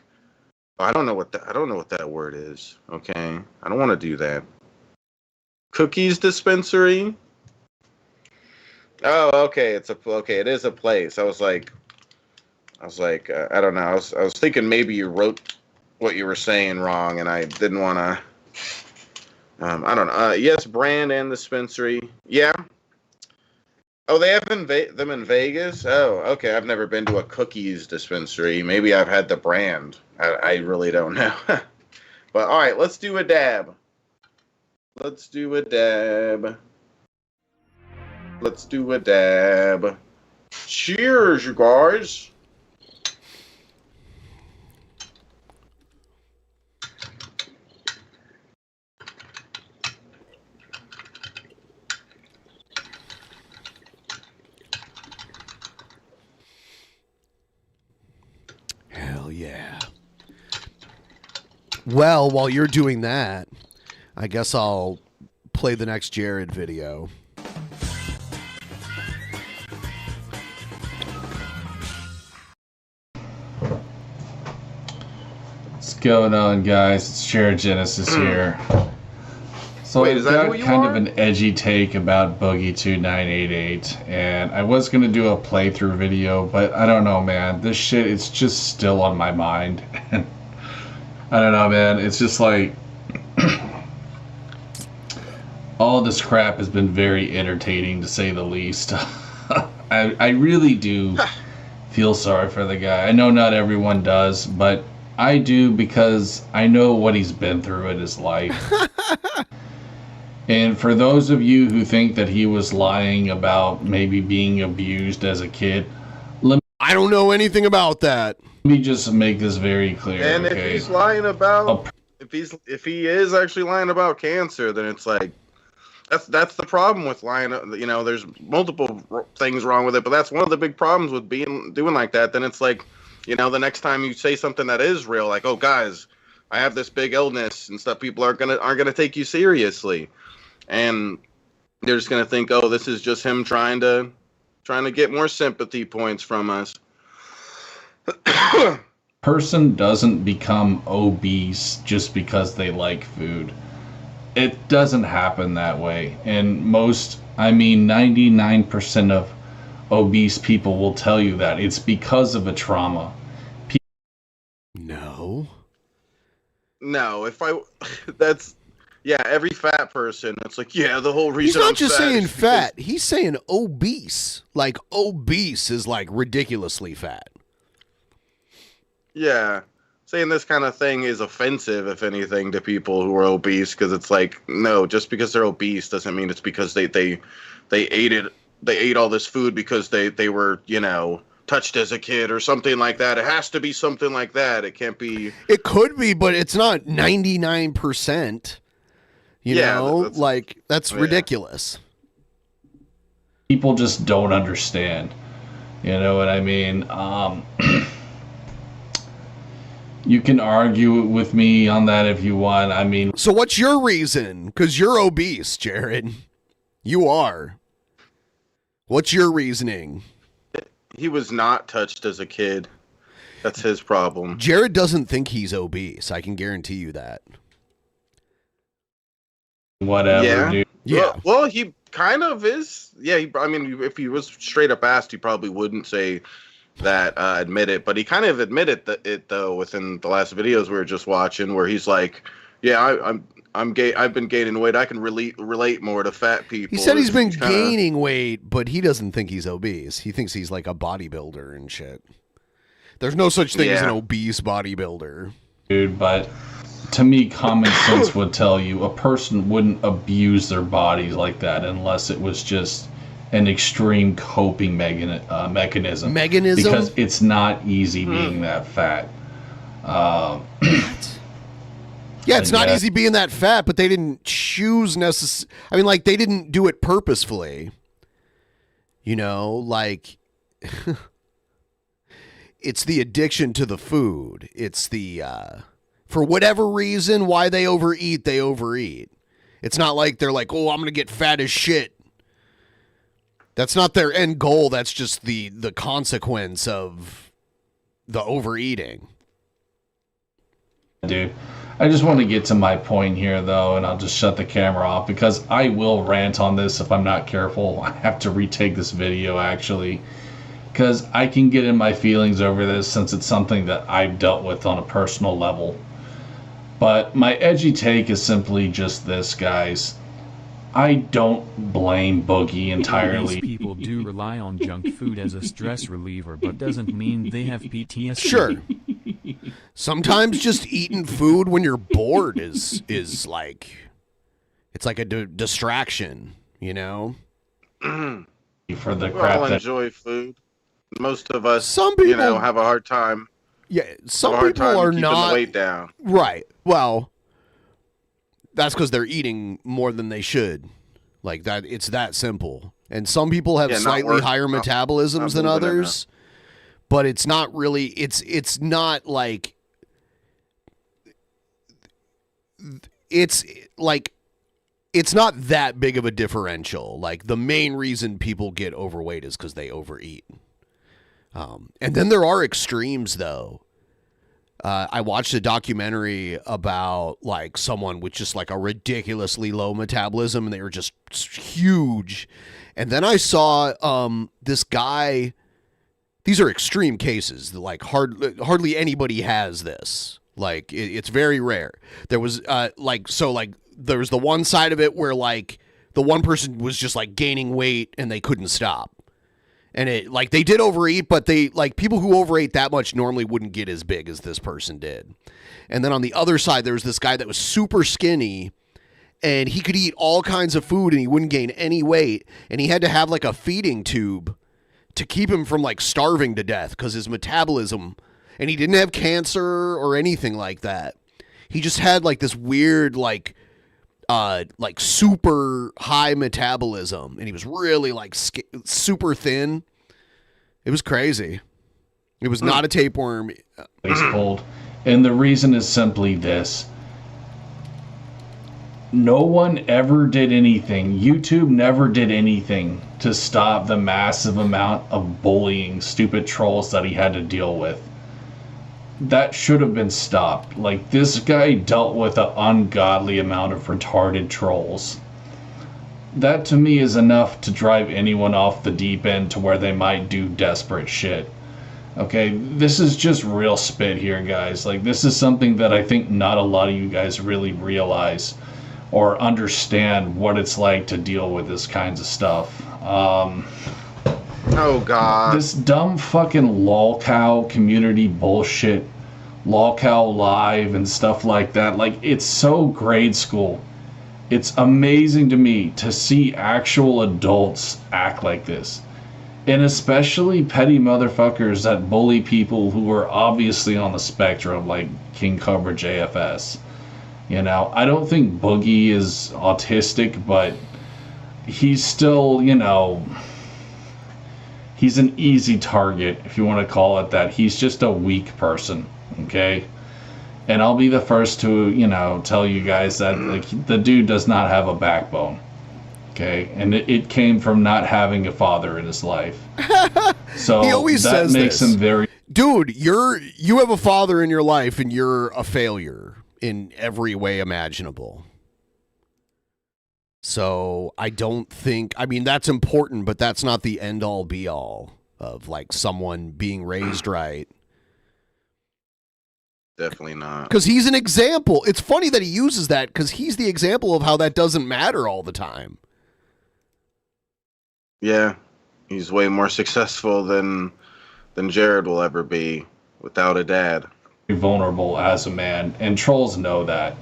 I don't know what that word is. Okay, I don't want to do that. Cookies dispensary. Oh, okay. It is a place. I was like, I don't know. I was thinking maybe you wrote what you were saying wrong, and I didn't want to. I don't know. Yes, brand and dispensary. Yeah. Oh, they have them in Vegas? Oh, okay. I've never been to a cookies dispensary. Maybe I've had the brand. I really don't know. But, all right, let's do a dab. Let's do a dab. Let's do a dab. Cheers, you guys. Hell yeah. Well, while you're doing that, I guess I'll play the next Jared video. What's going on, guys? It's Jared Genesis here. So Wait, is that who you kind are? of an edgy take about Boogie 2988, and I was gonna do a playthrough video, but I don't know, man. This shit, it's just still on my mind. I don't know, man. It's just like all this crap has been very entertaining, to say the least. I really do feel sorry for the guy. I know not everyone does, but I do, because I know what he's been through in his life. And for those of you who think that he was lying about maybe being abused as a kid, I don't know anything about that. let me just make this very clear. And okay? if he's lying about, if he is actually lying about cancer, then it's like that's the problem with lying. You know, there's multiple things wrong with it, but that's one of the big problems with doing like that. Then it's like, you know, the next time you say something that is real, like, oh guys, I have this big illness and stuff, people aren't gonna take you seriously, and they're just gonna think, oh, this is just him trying to get more sympathy points from us. Person doesn't become obese just because they like food. It doesn't happen that way. And 99% of obese people will tell you that it's because of a trauma. No. No, every fat person, it's like, yeah, the whole He's reason not I'm just fat saying is fat. He's saying obese. Like, obese is like ridiculously fat. Yeah, saying this kind of thing is offensive, if anything, to people who are obese, because it's like, no, just because they're obese doesn't mean it's because they ate all this food because they were, you know, touched as a kid or something like that. It has to be something like that. It can't be. It could be, but it's not 99%. You know, that's ridiculous. People just don't understand. You know what I mean? You can argue with me on that if you want. I mean, so what's your reason? Because you're obese, Jared. You are. What's your reasoning? He was not touched as a kid. That's his problem. Jared doesn't think he's obese. I can guarantee you that. Whatever, Yeah. dude. Yeah. Well, he kind of is. Yeah. I mean, if he was straight up asked, he probably wouldn't say that, admit it. But he kind of admitted it though within the last videos we were just watching, where he's like, "Yeah, I'm gay. I've been gaining weight. I can relate more to fat people." He said he's been kinda gaining weight, but he doesn't think he's obese. He thinks he's like a bodybuilder and shit. There's no such thing as an obese bodybuilder. Dude, but to me, common sense would tell you a person wouldn't abuse their bodies like that unless it was just an extreme coping mechanism. Because it's not easy being that fat. Yeah, it's not easy being that fat, but they didn't choose I mean, like, they didn't do it purposefully. You know, like, it's the addiction to the food. It's the, for whatever reason, why they overeat, they overeat. It's not like they're like, oh, I'm going to get fat as shit. That's not their end goal. That's just the consequence of the overeating. Dude, I just want to get to my point here, though, and I'll just shut the camera off because I will rant on this if I'm not careful. I have to retake this video, actually, because I can get in my feelings over this since it's something that I've dealt with on a personal level. But my edgy take is simply just this, guys. I don't blame Boogie entirely. These people do rely on junk food as a stress reliever, but doesn't mean they have PTSD. Sure. Sometimes just eating food when you're bored is like, it's like a distraction, you know? For the We crap all that enjoy food. Most of us, Some people, have a hard time. Yeah, some people are keeping not the weight down. Right. Well, that's because they're eating more than they should. Like that, it's that simple. And some people have slightly higher metabolisms than others, but it's not really. It's not like. It's like. It's not that big of a differential. Like the main reason people get overweight is because they overeat. And then there are extremes, though. I watched a documentary about like someone with just like a ridiculously low metabolism, and they were just huge. And then I saw this guy. These are extreme cases. Like hardly anybody has this. Like it's very rare. There was there was the one side of it where like the one person was just like gaining weight and they couldn't stop. And it like they did overeat, but they like people who overate that much normally wouldn't get as big as this person did. And then on the other side, there was this guy that was super skinny and he could eat all kinds of food and he wouldn't gain any weight. And he had to have like a feeding tube to keep him from like starving to death because his metabolism, and he didn't have cancer or anything like that. He just had like this weird like super high metabolism, and he was really like super thin. It was crazy. It was not a tapeworm. It's cold. And the reason is simply this. No one ever did anything. YouTube never did anything to stop the massive amount of bullying, stupid trolls that he had to deal with. That should have been stopped. Like, this guy dealt with an ungodly amount of retarded trolls. That to me is enough to drive anyone off the deep end to where they might do desperate shit. Okay, this is just real spit here, guys. Like, this is something that I think not a lot of you guys really realize or understand what it's like to deal with this kinds of stuff. Oh, God. This dumb fucking lolcow community bullshit, lolcow live and stuff like that. Like, it's so grade school. It's amazing to me to see actual adults act like this. And especially petty motherfuckers that bully people who are obviously on the spectrum, like King Cobra JFS. You know, I don't think Boogie is autistic, but he's still, you know, he's an easy target, if you want to call it that. He's just a weak person, okay? And I'll be the first to, you know, tell you guys that like the dude does not have a backbone. Okay, and it came from not having a father in his life. So He always that says makes this. him very. Dude, you have a father in your life and you're a failure in every way imaginable. So I don't think, I mean, that's important, but that's not the end all be all of like someone being raised right. Definitely not. Because he's an example. It's funny that he uses that because he's the example of how that doesn't matter all the time. Yeah, he's way more successful than Jared will ever be without a dad. Vulnerable as a man, and trolls know that.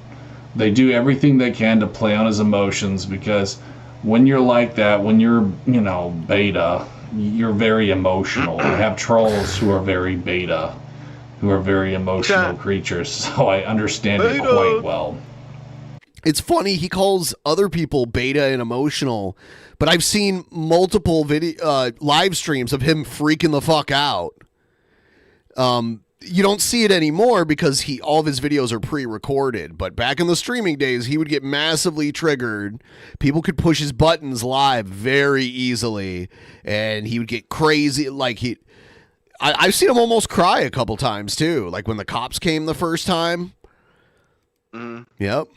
They do everything they can to play on his emotions, because when you're like that, when you're, beta, you're very emotional. I have trolls who are very beta, who are very emotional creatures, so I understand it quite well. It's funny, he calls other people beta and emotional, but I've seen multiple live streams of him freaking the fuck out. You don't see it anymore because all of his videos are pre-recorded, but back in the streaming days, he would get massively triggered. People could push his buttons live very easily, and he would get crazy. I've seen him almost cry a couple times too, like when the cops came the first time. Mm-hmm. Yep.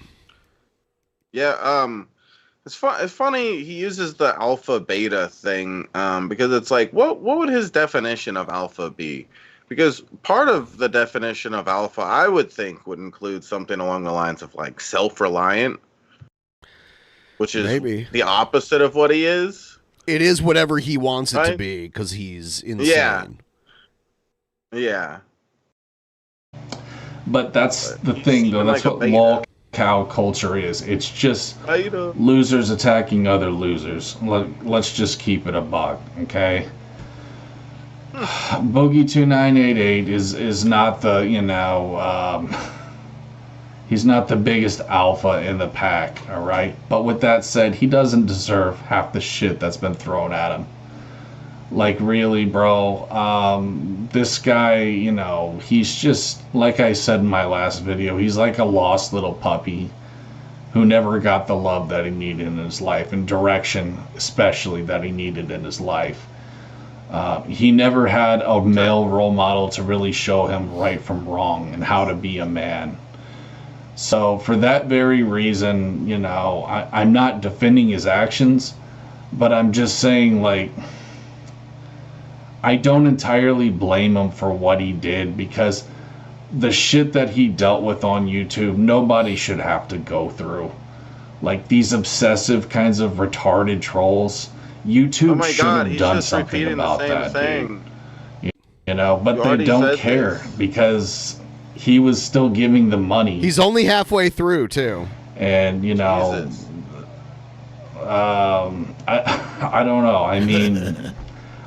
Yeah, it's funny he uses the alpha beta thing, because it's like, what would his definition of alpha be? Because part of the definition of alpha, I would think, would include something along the lines of like self-reliant, which is maybe the opposite of what he is. It is whatever he wants it to be because he's insane. Yeah. But that's the thing, though. That's what lol cow culture is. It's just losers attacking other losers. Let's just keep it a buck, okay? Boogie 2988 is not the he's not the biggest alpha in the pack, all right? But with that said, he doesn't deserve half the shit that's been thrown at him. Like, really, bro, this guy, he's just, like I said in my last video, he's like a lost little puppy who never got the love that he needed in his life, and direction especially that he needed in his life. He never had a male role model to really show him right from wrong and how to be a man. So for that very reason, I'm not defending his actions, but I'm just saying, like, I don't entirely blame him for what he did, because the shit that he dealt with on YouTube, nobody should have to go through. Like, these obsessive kinds of retarded trolls, YouTube should have done something about that, dude. But they don't care because he was still giving them money. He's only halfway through, too. And, I don't know. I mean,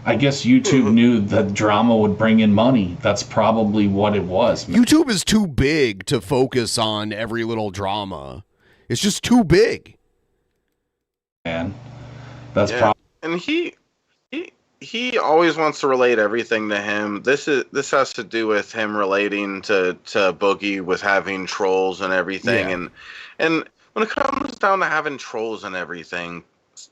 I guess YouTube knew that drama would bring in money. That's probably what it was, man. YouTube is too big to focus on every little drama. It's just too big. Man, that's probably. And he always wants to relate everything to him. This has to do with him relating to Boogie with having trolls and everything. Yeah. And when it comes down to having trolls and everything,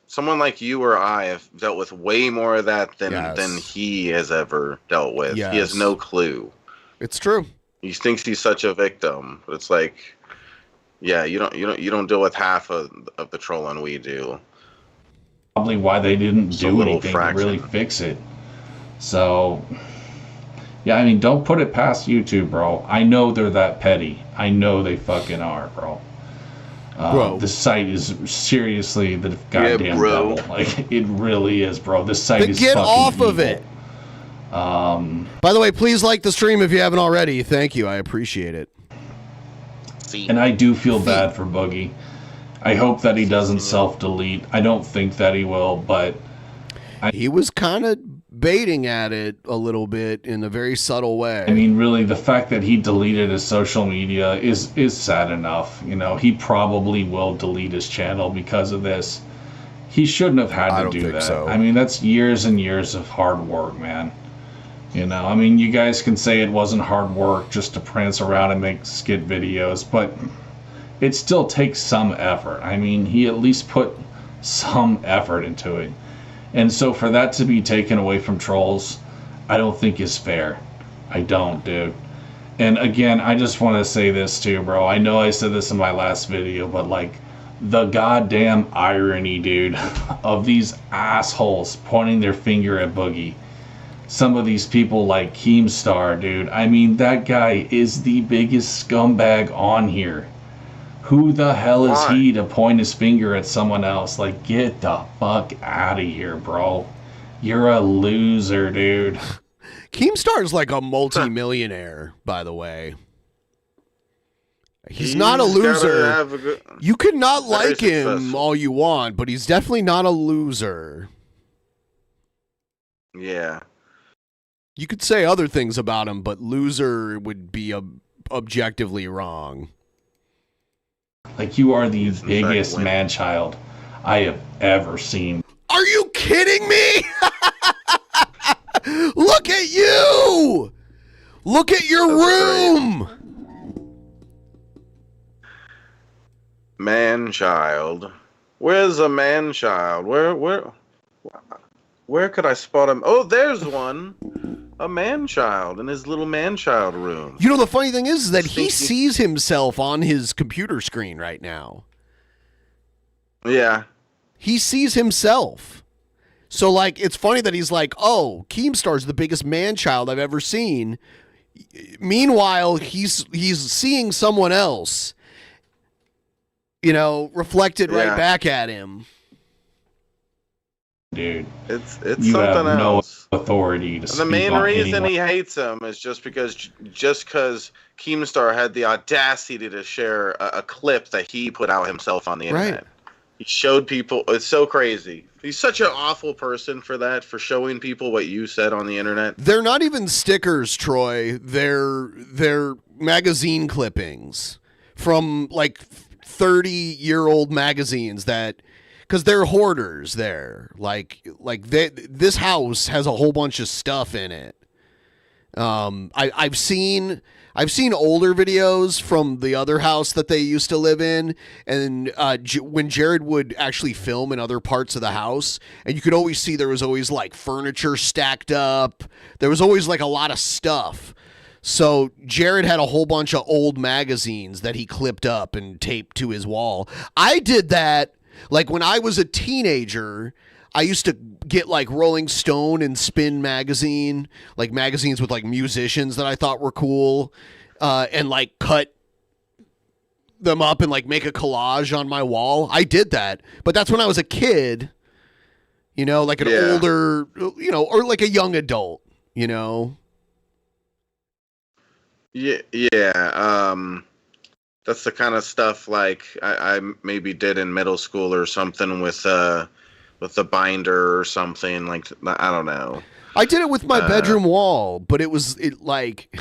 someone like you or I have dealt with way more of that than he has ever dealt with. Yes. He has no clue. It's true. He thinks he's such a victim, but it's like, yeah, you don't deal with half of the trolling we do. Probably why they didn't do anything to really fix it. So, yeah, I mean, don't put it past YouTube, bro. I know they're that petty. I know they fucking are, bro. The site is seriously the goddamn devil. Like, it really is, bro. This site is get fucking off evil. of it. By the way, please like the stream if you haven't already. Thank you. I appreciate it. And I do feel bad for Boogie. I hope that he doesn't self-delete. I don't think that he will, but... He was kind of baiting at it a little bit in a very subtle way. I mean, really, the fact that he deleted his social media is sad enough. He probably will delete his channel because of this. He shouldn't have had to do that. So. I mean, that's years and years of hard work, man. I mean, you guys can say it wasn't hard work just to prance around and make skit videos, but... it still takes some effort. I mean, he at least put some effort into it. And so for that to be taken away from trolls, I don't think is fair. I don't, dude. And again, I just want to say this too, bro. I know I said this in my last video, but like the goddamn irony, dude, of these assholes pointing their finger at Boogie. Some of these people like Keemstar, dude. I mean, that guy is the biggest scumbag on here. Who the hell is he to point his finger at someone else? Like, get the fuck out of here, bro. You're a loser, dude. Keemstar's like a multi-millionaire, by the way. He's not a loser. You could not like him all you want, but he's definitely not a loser. Yeah. You could say other things about him, but loser would be objectively wrong. Like, you are the biggest man-child I have ever seen. Are you kidding me? Look at you! Look at your room! Man-child. Where's a man-child? Where could I spot him? Oh, there's one. A man-child in his little man-child room. You know, the funny thing is that he sees himself on his computer screen right now. Yeah. He sees himself. So, like, it's funny that he's like, oh, Keemstar's the biggest man-child I've ever seen. Meanwhile, he's seeing someone else, you know, reflected right back at him. Dude, it's you something have else. No authority to speak the main on reason anyone. he hates him is just because Keemstar had the audacity to share a clip that he put out himself on the internet. Right. He showed people. It's so crazy. He's such an awful person for that, for showing people what you said on the internet. They're not even stickers, Troy. They're magazine clippings from like 30-year-old magazines that. Because they're hoarders there. This house has a whole bunch of stuff in it. I've seen older videos from the other house that they used to live in, and when Jared would actually film in other parts of the house, and you could always see there was always like furniture stacked up. There was always like a lot of stuff. So Jared had a whole bunch of old magazines that he clipped up and taped to his wall. I did that. Like when I was a teenager, I used to get like Rolling Stone and Spin magazine, like magazines with like musicians that I thought were cool, and like cut them up and like make a collage on my wall. I did that, but that's when I was a kid, you know, like an older, you know, or like a young adult, you know. Yeah. That's the kind of stuff like I maybe did in middle school or something with the binder or something, like, I don't know. I did it with my bedroom wall, but it like,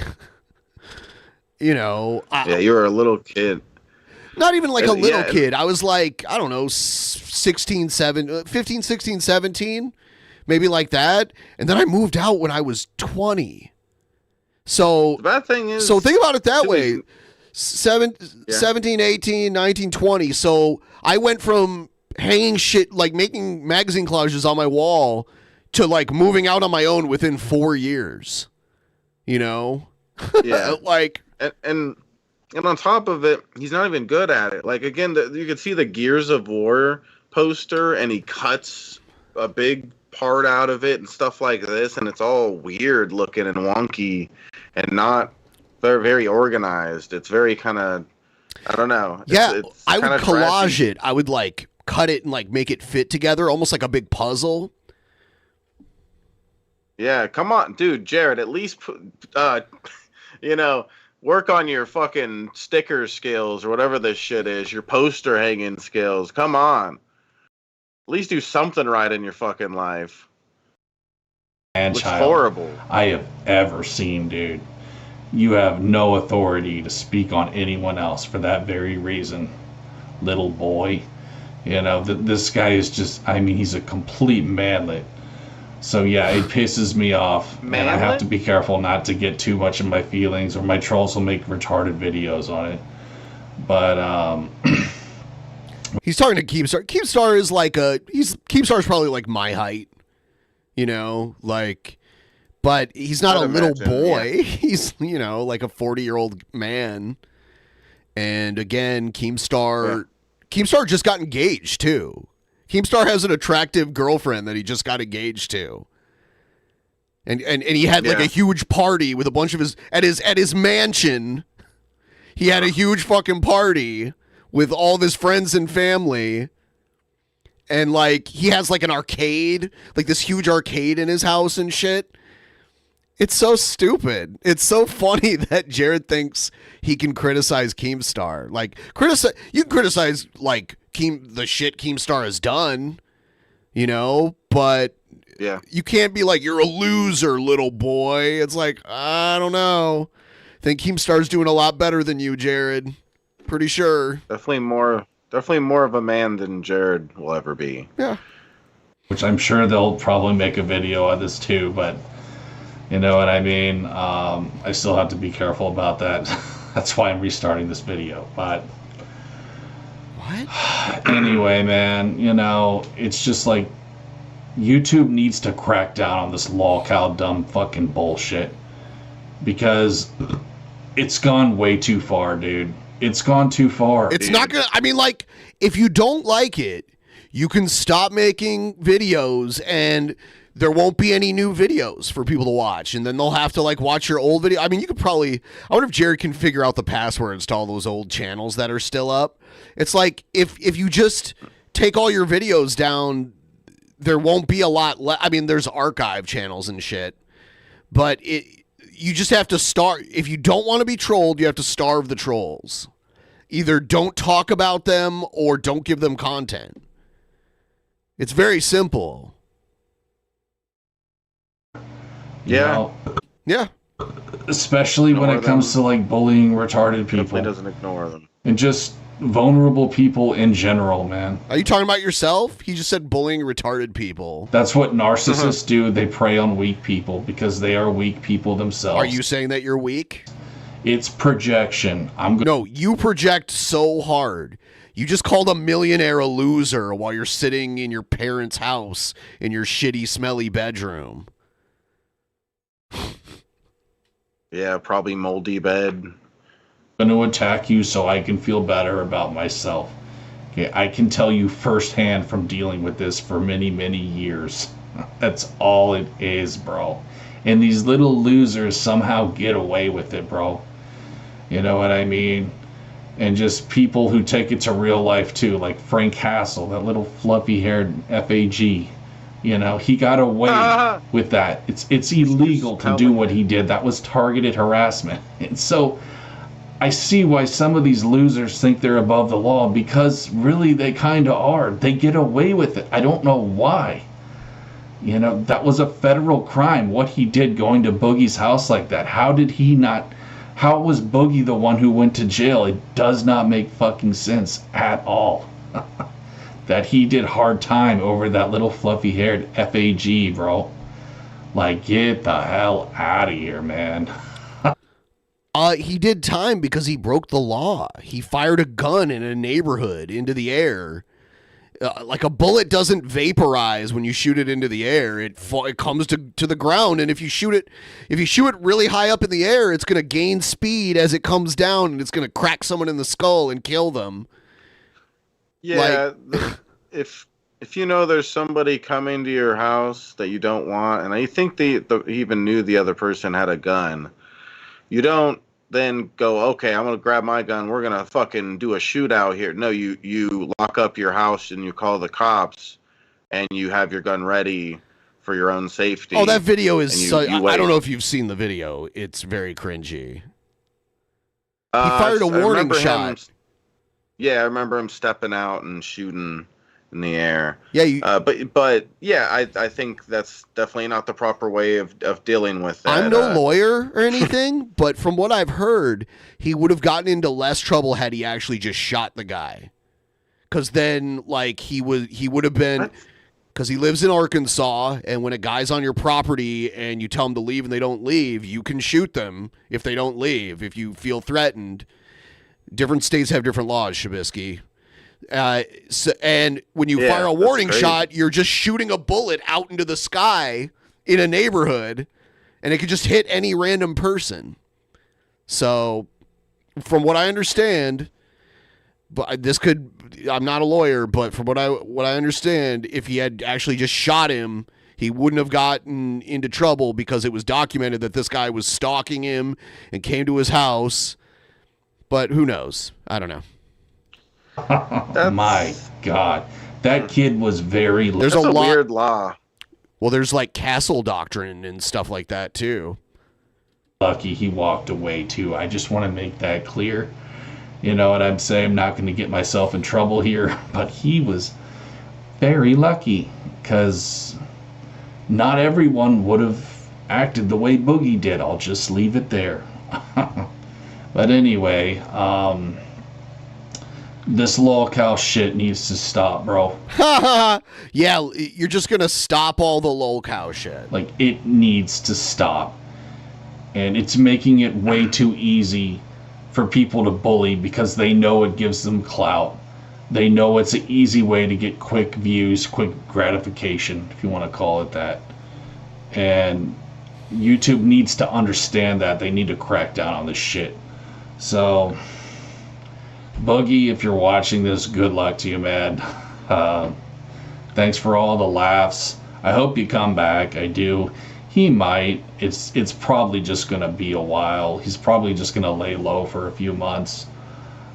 you know. Yeah, you were a little kid. Not even like a little kid. I was like, I don't know, 15, 16, 17, maybe like that. And then I moved out when I was 20. So the bad thing is, so think about it that way. 17, 18, 19, 20. So I went from hanging shit, like making magazine collages on my wall, to like moving out on my own within 4 years. You know? Yeah. Like, and on top of it, he's not even good at it. Like, again, you could see the Gears of War poster, and he cuts a big part out of it and stuff like this, and it's all weird looking and wonky and not very, very organized. It's very kind of, I don't know. It's I would collage trashy. it. I would like cut it and like make it fit together, almost like a big puzzle. Yeah, come on, dude, Jared, at least put, you know, work on your fucking sticker skills or whatever this shit is, your poster hanging skills. Come on. At least do something right in your fucking life. And Looks child horrible. I have ever seen, dude. You have no authority to speak on anyone else for that very reason, little boy. You know, this guy is just, I mean, he's a complete manlet. So yeah, it pisses me off, and I have to be careful not to get too much in my feelings, or my trolls will make retarded videos on it. But He's talking to Keemstar. Keemstar is like Keemstar is probably like my height, you know, like, but he's not I'd a little imagine, boy. yeah. He's, you know, like a 40-year-old man. And again, Keemstar just got engaged too. Keemstar has an attractive girlfriend that he just got engaged to. And he had like a huge party with a bunch of at his mansion. He had a huge fucking party with all of his friends and family. And like he has like an arcade, like this huge arcade in his house and shit. It's so stupid. It's so funny that Jared thinks he can criticize Keemstar. Like you can criticize like the shit Keemstar has done, you know, but Yeah. you can't be like, you're a loser, little boy. It's like, I don't know. I think Keemstar's doing a lot better than you, Jared. Pretty sure. Definitely more of a man than Jared will ever be. Yeah. Which I'm sure they'll probably make a video of this too, but you know what I mean? I still have to be careful about that. That's why I'm restarting this video. But what? Anyway, man, you know, it's just like YouTube needs to crack down on this lol-cow dumb fucking bullshit, because it's gone way too far, dude. It's gone too far. It's not gonna, I mean, like, if you don't like it, you can stop making videos and there won't be any new videos for people to watch, and then they'll have to like watch your old video. I mean, you could probably, I wonder if Jared can figure out the passwords to all those old channels that are still up. It's like if you just take all your videos down, there won't be a lot I mean, there's archive channels and shit, but you just have to if you don't want to be trolled, you have to starve the trolls. Either don't talk about them or don't give them content. It's very simple. Yeah. Yeah. Especially when it comes to like bullying retarded people. Definitely doesn't ignore them. And just vulnerable people in general, man. Are you talking about yourself? He just said bullying retarded people. That's what narcissists do. They prey on weak people because they are weak people themselves. Are you saying that you're weak? It's projection. No, you project so hard. You just called a millionaire a loser while you're sitting in your parents' house in your shitty, smelly bedroom. Yeah, probably moldy bed. I'm going to attack you so I can feel better about myself. Okay, I can tell you firsthand from dealing with this for many, many years. That's all it is, bro. And these little losers somehow get away with it, bro. You know what I mean? And just people who take it to real life too, like Frank Hassel, that little fluffy-haired FAG. You know, he got away with that. It's illegal to do what he did. That was targeted harassment. And so I see why some of these losers think they're above the law, because really they kind of are. They get away with it. I don't know why. You know, that was a federal crime, what he did going to Boogie's house like that. How was Boogie the one who went to jail? It does not make fucking sense at all. That he did hard time over that little fluffy-haired FAG, bro. Like, get the hell out of here, man. He did time because he broke the law. He fired a gun in a neighborhood into the air. Like a bullet doesn't vaporize when you shoot it into the air. It comes to the ground, and if you shoot it really high up in the air, it's going to gain speed as it comes down, and it's going to crack someone in the skull and kill them. Yeah, if you know there's somebody coming to your house that you don't want, and I think he even knew the other person had a gun, you don't then go, okay, I'm gonna grab my gun, we're gonna fucking do a shootout here. No, you lock up your house and you call the cops, and you have your gun ready for your own safety. Oh, that video is I don't know if you've seen the video. It's very cringy. He fired a warning shot. Yeah, I remember him stepping out and shooting in the air. Yeah, but yeah, I think that's definitely not the proper way of dealing with that. I'm no lawyer or anything, but from what I've heard, he would have gotten into less trouble had he actually just shot the guy. Because then, like, he would have been, because he lives in Arkansas, and when a guy's on your property and you tell them to leave and they don't leave, you can shoot them if they don't leave, if you feel threatened. Different states have different laws, Shabisky. And when you fire a warning shot, you're just shooting a bullet out into the sky in a neighborhood, and it could just hit any random person. So, from what I understand, but I'm not a lawyer, but from what I understand, if he had actually just shot him, he wouldn't have gotten into trouble because it was documented that this guy was stalking him and came to his house. But who knows? I don't know. My God, that kid was very. There's a weird law. Well, there's like castle doctrine and stuff like that too. Lucky he walked away too. I just want to make that clear. You know what I'm saying? I'm not going to get myself in trouble here, but he was very lucky because not everyone would have acted the way Boogie did. I'll just leave it there. But anyway, this lolcow shit needs to stop, bro. Yeah, you're just going to stop all the lolcow shit. Like, it needs to stop. And it's making it way too easy for people to bully because they know it gives them clout. They know it's an easy way to get quick views, quick gratification, if you want to call it that. And YouTube needs to understand that. They need to crack down on this shit. So, Boogie, if you're watching this, good luck to you, man. Thanks for all the laughs. I hope you come back. I do. He might. It's probably just going to be a while. He's probably just going to lay low for a few months.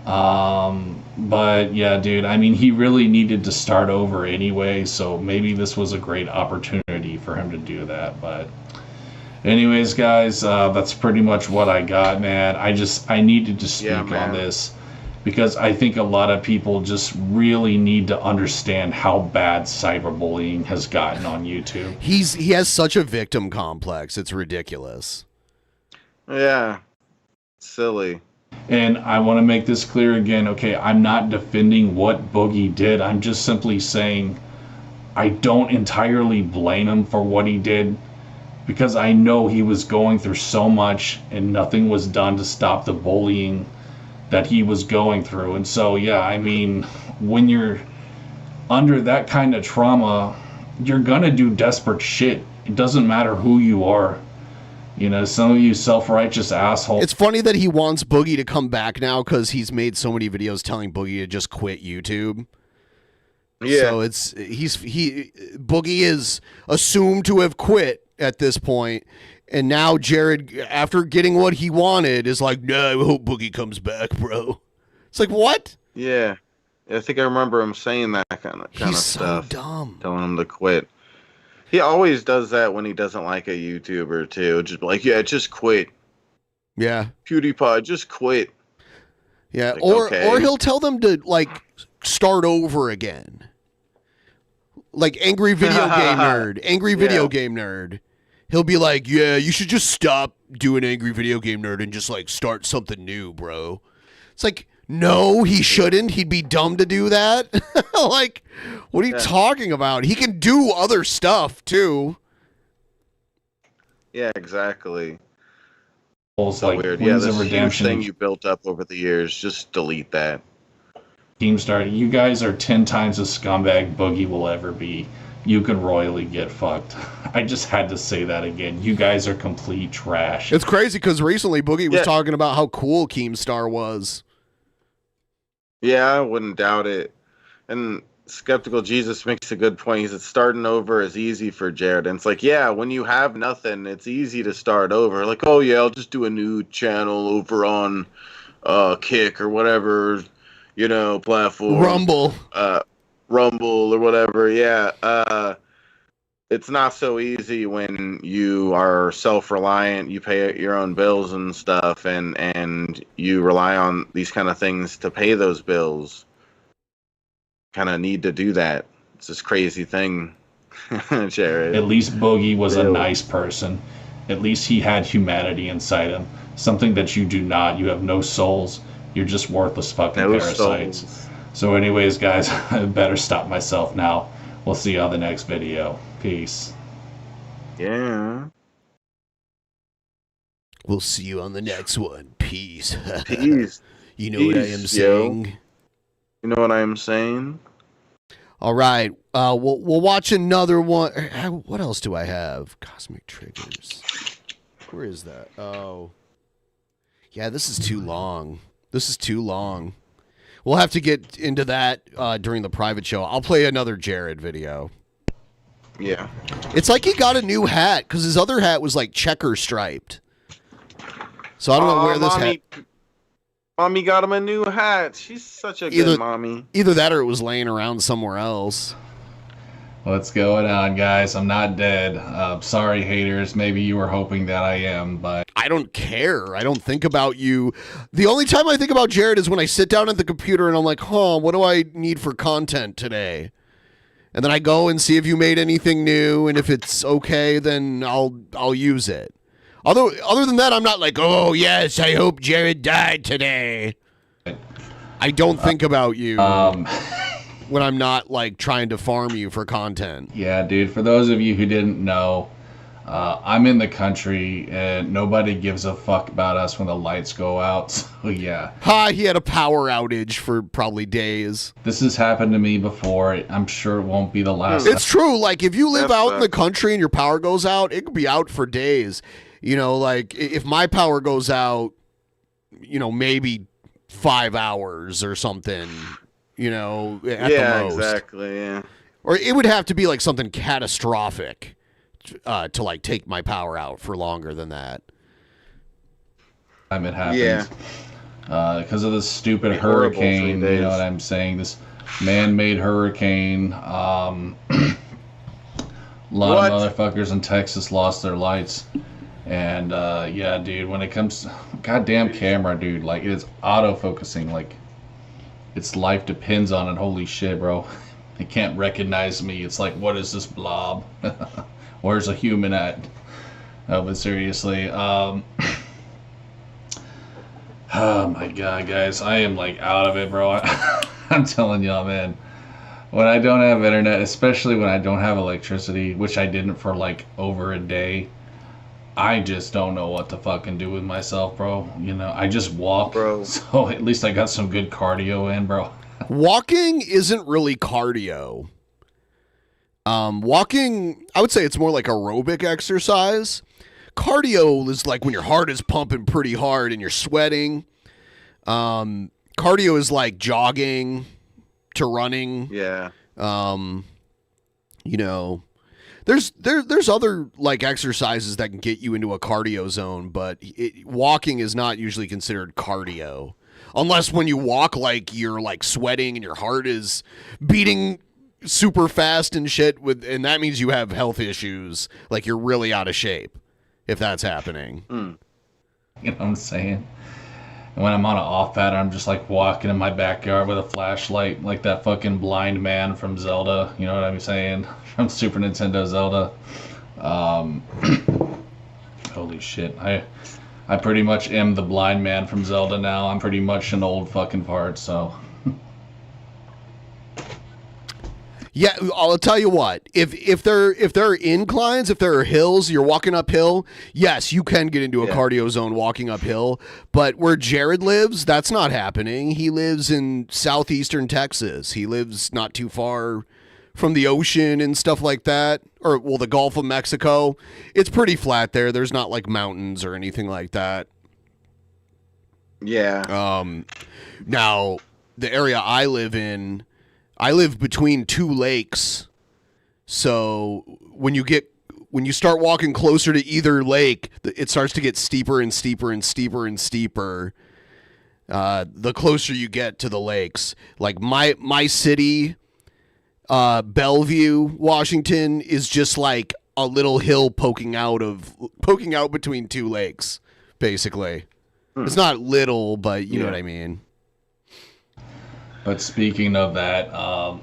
But yeah, dude, I mean, he really needed to start over anyway, so maybe this was a great opportunity for him to do that. But anyways, guys, that's pretty much what I got, man. I needed to speak on this because I think a lot of people just really need to understand how bad cyberbullying has gotten on YouTube. He has such a victim complex. It's ridiculous. Yeah. Silly. And I want to make this clear again. Okay, I'm not defending what Boogie did. I'm just simply saying I don't entirely blame him for what he did because I know he was going through so much and nothing was done to stop the bullying that he was going through. And so, yeah, I mean, when you're under that kind of trauma, you're going to do desperate shit. It doesn't matter who you are. You know, some of you self-righteous assholes. It's funny that he wants Boogie to come back now because he's made so many videos telling Boogie to just quit YouTube. Yeah. So Boogie is assumed to have quit at this point, and now Jared, after getting what he wanted, is like, "No, I hope Boogie comes back, bro." It's like, what? Yeah, I think I remember him saying that kind of stuff. So dumb. Telling him to quit. He always does that when he doesn't like a YouTuber too. Just be like, yeah, just quit. Yeah. PewDiePie, just quit. Yeah, like, or he'll tell them to like start over again. Like Angry Video Game Nerd. He'll be like, yeah, you should just stop doing Angry Video Game Nerd and just like start something new, bro. It's like, no, he shouldn't. He'd be dumb to do that. Like, what are you talking about? He can do other stuff too. Yeah, exactly. So like, weird. Yeah, this huge thing you built up over the years, just delete that. Keemstar, you guys are 10 times the scumbag Boogie will ever be. You can royally get fucked. I just had to say that again. You guys are complete trash. It's crazy because recently Boogie was talking about how cool Keemstar was. Yeah, I wouldn't doubt it. And Skeptical Jesus makes a good point. He said starting over is easy for Jared. And it's like, yeah, when you have nothing, it's easy to start over. Like, oh, yeah, I'll just do a new channel over on Kick or whatever, platform. Rumble or whatever. Yeah. It's not so easy when you are self-reliant, you pay your own bills and stuff, and you rely on these kind of things to pay those bills. Kind of need to do that. It's this crazy thing, Jared. At least Boogie was a nice person. At least he had humanity inside him. Something that you do not. You have no souls. You're just worthless fucking parasites. Souls. So anyways, guys, I better stop myself now. We'll see you on the next video. Peace. Yeah. We'll see you on the next one. Peace. Peace. You know what I am saying? You know what I'm saying? All right. We'll watch another one. What else do I have? Cosmic Triggers. Where is that? Oh. Yeah, this is too long. This is too long. We'll have to get into that during the private show. I'll play another Jared video. Yeah. It's like he got a new hat because his other hat was like checker striped. So I don't know where this hat. Mommy got him a new hat. She's such a good mommy. Either that or it was laying around somewhere else. What's going on, guys? I'm not dead. Sorry, haters. Maybe you were hoping that I am, but I don't care. I don't think about you. The only time I think about Jared is when I sit down at the computer and I'm like, what do I need for content today? And then I go and see if you made anything new, and if it's okay, then I'll use it. Other than that, I'm not like, oh yes, I hope Jared died today. I don't think about you when I'm not like trying to farm you for content. Yeah, dude. For those of you who didn't know, I'm in the country and nobody gives a fuck about us when the lights go out. So yeah. He had a power outage for probably days. This has happened to me before. I'm sure it won't be the last. It's true. Like if you live out in the country and your power goes out, it could be out for days. You know, like if my power goes out, you know, maybe 5 hours or something, you know, at the most. Exactly, yeah. Or it would have to be like something catastrophic to like take my power out for longer than that. Time it happens. Yeah. Because of this stupid hurricane, you know what I'm saying? This man-made hurricane. A lot of motherfuckers in Texas lost their lights. And yeah, dude, when it comes to goddamn camera, dude, like it's auto-focusing, like its life depends on it. Holy shit, bro. It can't recognize me. It's like, what is this blob? Where's a human at? No, but seriously, oh my god, guys, I am like out of it, bro. I'm telling y'all, man, when I don't have internet, especially when I don't have electricity, which I didn't for like over a day, I just don't know what to fucking do with myself, bro. You know, I just walk, bro. So at least I got some good cardio in, bro. Walking isn't really cardio. Walking, I would say it's more like aerobic exercise. Cardio is like when your heart is pumping pretty hard and you're sweating. Cardio is like jogging to running. Yeah. You know, there's other like exercises that can get you into a cardio zone, but walking is not usually considered cardio. Unless when you walk, like you're like sweating and your heart is beating super fast and shit, and that means you have health issues, like you're really out of shape if that's happening. You know what I'm saying? And when I'm on an off pattern, I'm just like walking in my backyard with a flashlight, like that fucking blind man from Zelda. You know what I'm saying? From Super Nintendo Zelda. Holy shit. I pretty much am the blind man from Zelda now. I'm pretty much an old fucking fart, so. Yeah, I'll tell you what. If there are inclines, if there are hills, you're walking uphill, yes, you can get into a cardio zone walking uphill. But where Jared lives, that's not happening. He lives in southeastern Texas. He lives not too far from the ocean and stuff like that. Or, well, the Gulf of Mexico. It's pretty flat there. There's not like mountains or anything like that. Yeah. Now, the area I live in, I live between two lakes. So when you start walking closer to either lake, it starts to get steeper and steeper and steeper and steeper. The closer you get to the lakes, like my city, Bellevue, Washington, is just like a little hill poking out between two lakes, basically. It's not little, but you know what I mean. But speaking of that, I've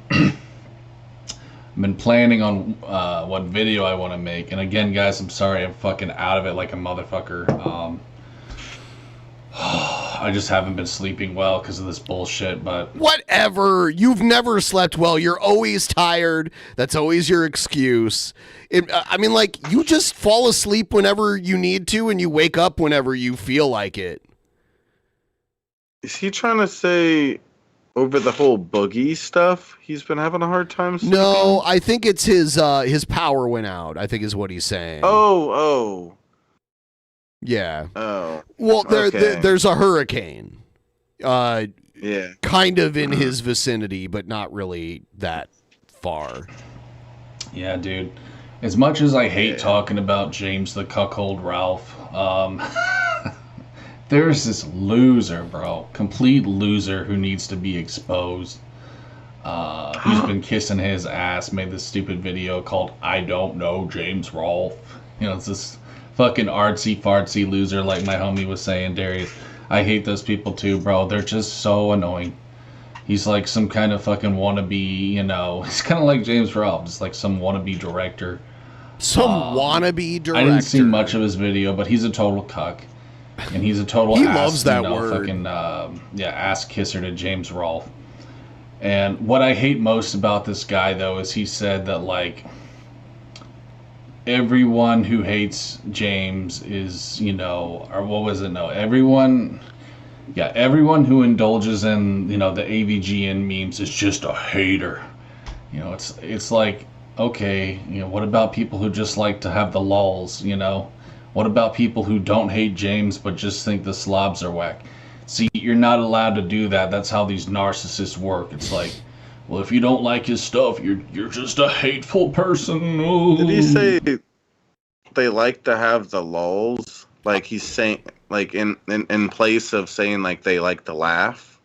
been planning on what video I want to make. And again, guys, I'm sorry, I'm fucking out of it like a motherfucker. I just haven't been sleeping well because of this bullshit, but... Whatever. You've never slept well. You're always tired. That's always your excuse. I mean, like, you just fall asleep whenever you need to and you wake up whenever you feel like it. Is he trying to say over the whole Boogie stuff, he's been having a hard time sleeping? No, I think it's his power went out, I think is what he's saying. Oh. Yeah. Oh. Well, there's a hurricane. Yeah. Kind of in his vicinity, but not really that far. Yeah, dude. As much as I hate talking about James the Cuckold Ralph, there's this loser, bro. Complete loser who needs to be exposed. Who's been kissing his ass, made this stupid video called I Don't Know James Rolfe. You know, it's this fucking artsy fartsy loser like my homie was saying, Darius. I hate those people too, bro. They're just so annoying. He's like some kind of fucking wannabe, you know. He's kind of like James Rolfe, just like some wannabe director. Some wannabe director. I didn't see much of his video, but he's a total cuck. And he's a total he ass, loves that you know, word. Fucking, ass kisser to James Rolfe. And what I hate most about this guy, though, is he said that, like, everyone who hates James is, you know, or what was it? No, everyone who indulges in, you know, the AVGN memes is just a hater. You know, it's like, okay, you know, what about people who just like to have the lulz, you know? What about people who don't hate James but just think the slobs are whack? See, you're not allowed to do that. That's how these narcissists work. It's like, well, if you don't like his stuff, you're just a hateful person. Ooh. Did he say they like to have the lulz? Like he's saying, like in place of saying like they like to laugh?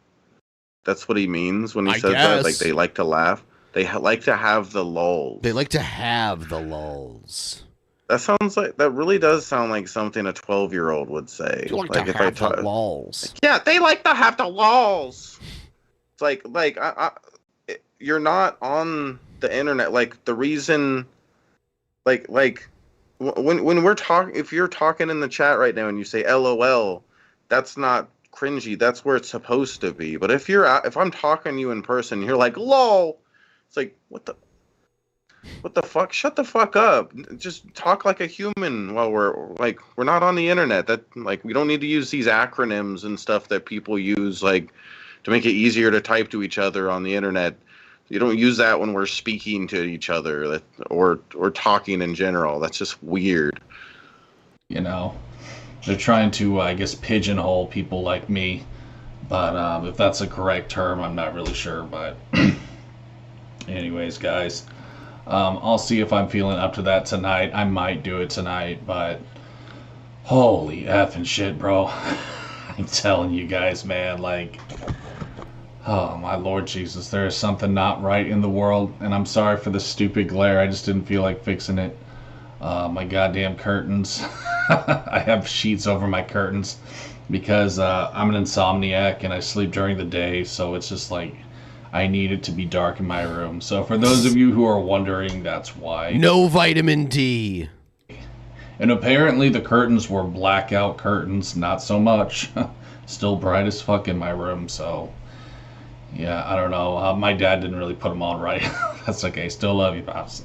That's what he means when he says that? Like they like to laugh? They like to have the lulz. They like to have the lulz. That really does sound like something a 12-year-old would say. You like to have the lulz. Yeah, they like to have the lulz. It's like you're not on the internet. Like the reason, like when we're talking, if you're talking in the chat right now and you say LOL, that's not cringy. That's where it's supposed to be. But if I'm talking to you in person, you're like lol. It's like what the fuck? Shut the fuck up. Just talk like a human while we're not on the internet. That like we don't need to use these acronyms and stuff that people use like to make it easier to type to each other on the internet. You don't use that when we're speaking to each other or talking in general. That's just weird. You know, they're trying to, I guess, pigeonhole people like me. But if that's a correct term, I'm not really sure. But anyways, guys, I'll see if I'm feeling up to that tonight. I might do it tonight, but holy effing shit, bro. I'm telling you guys, man, like, oh my Lord Jesus, there is something not right in the world, and I'm sorry for the stupid glare. I just didn't feel like fixing it. My goddamn curtains. I have sheets over my curtains because I'm an insomniac and I sleep during the day, so it's just like I need it to be dark in my room. So for those of you who are wondering, that's why. No vitamin D. And apparently the curtains were blackout curtains, not so much. Still bright as fuck in my room, so yeah, I don't know. My dad didn't really put them on right. That's okay. Still love you, Pops.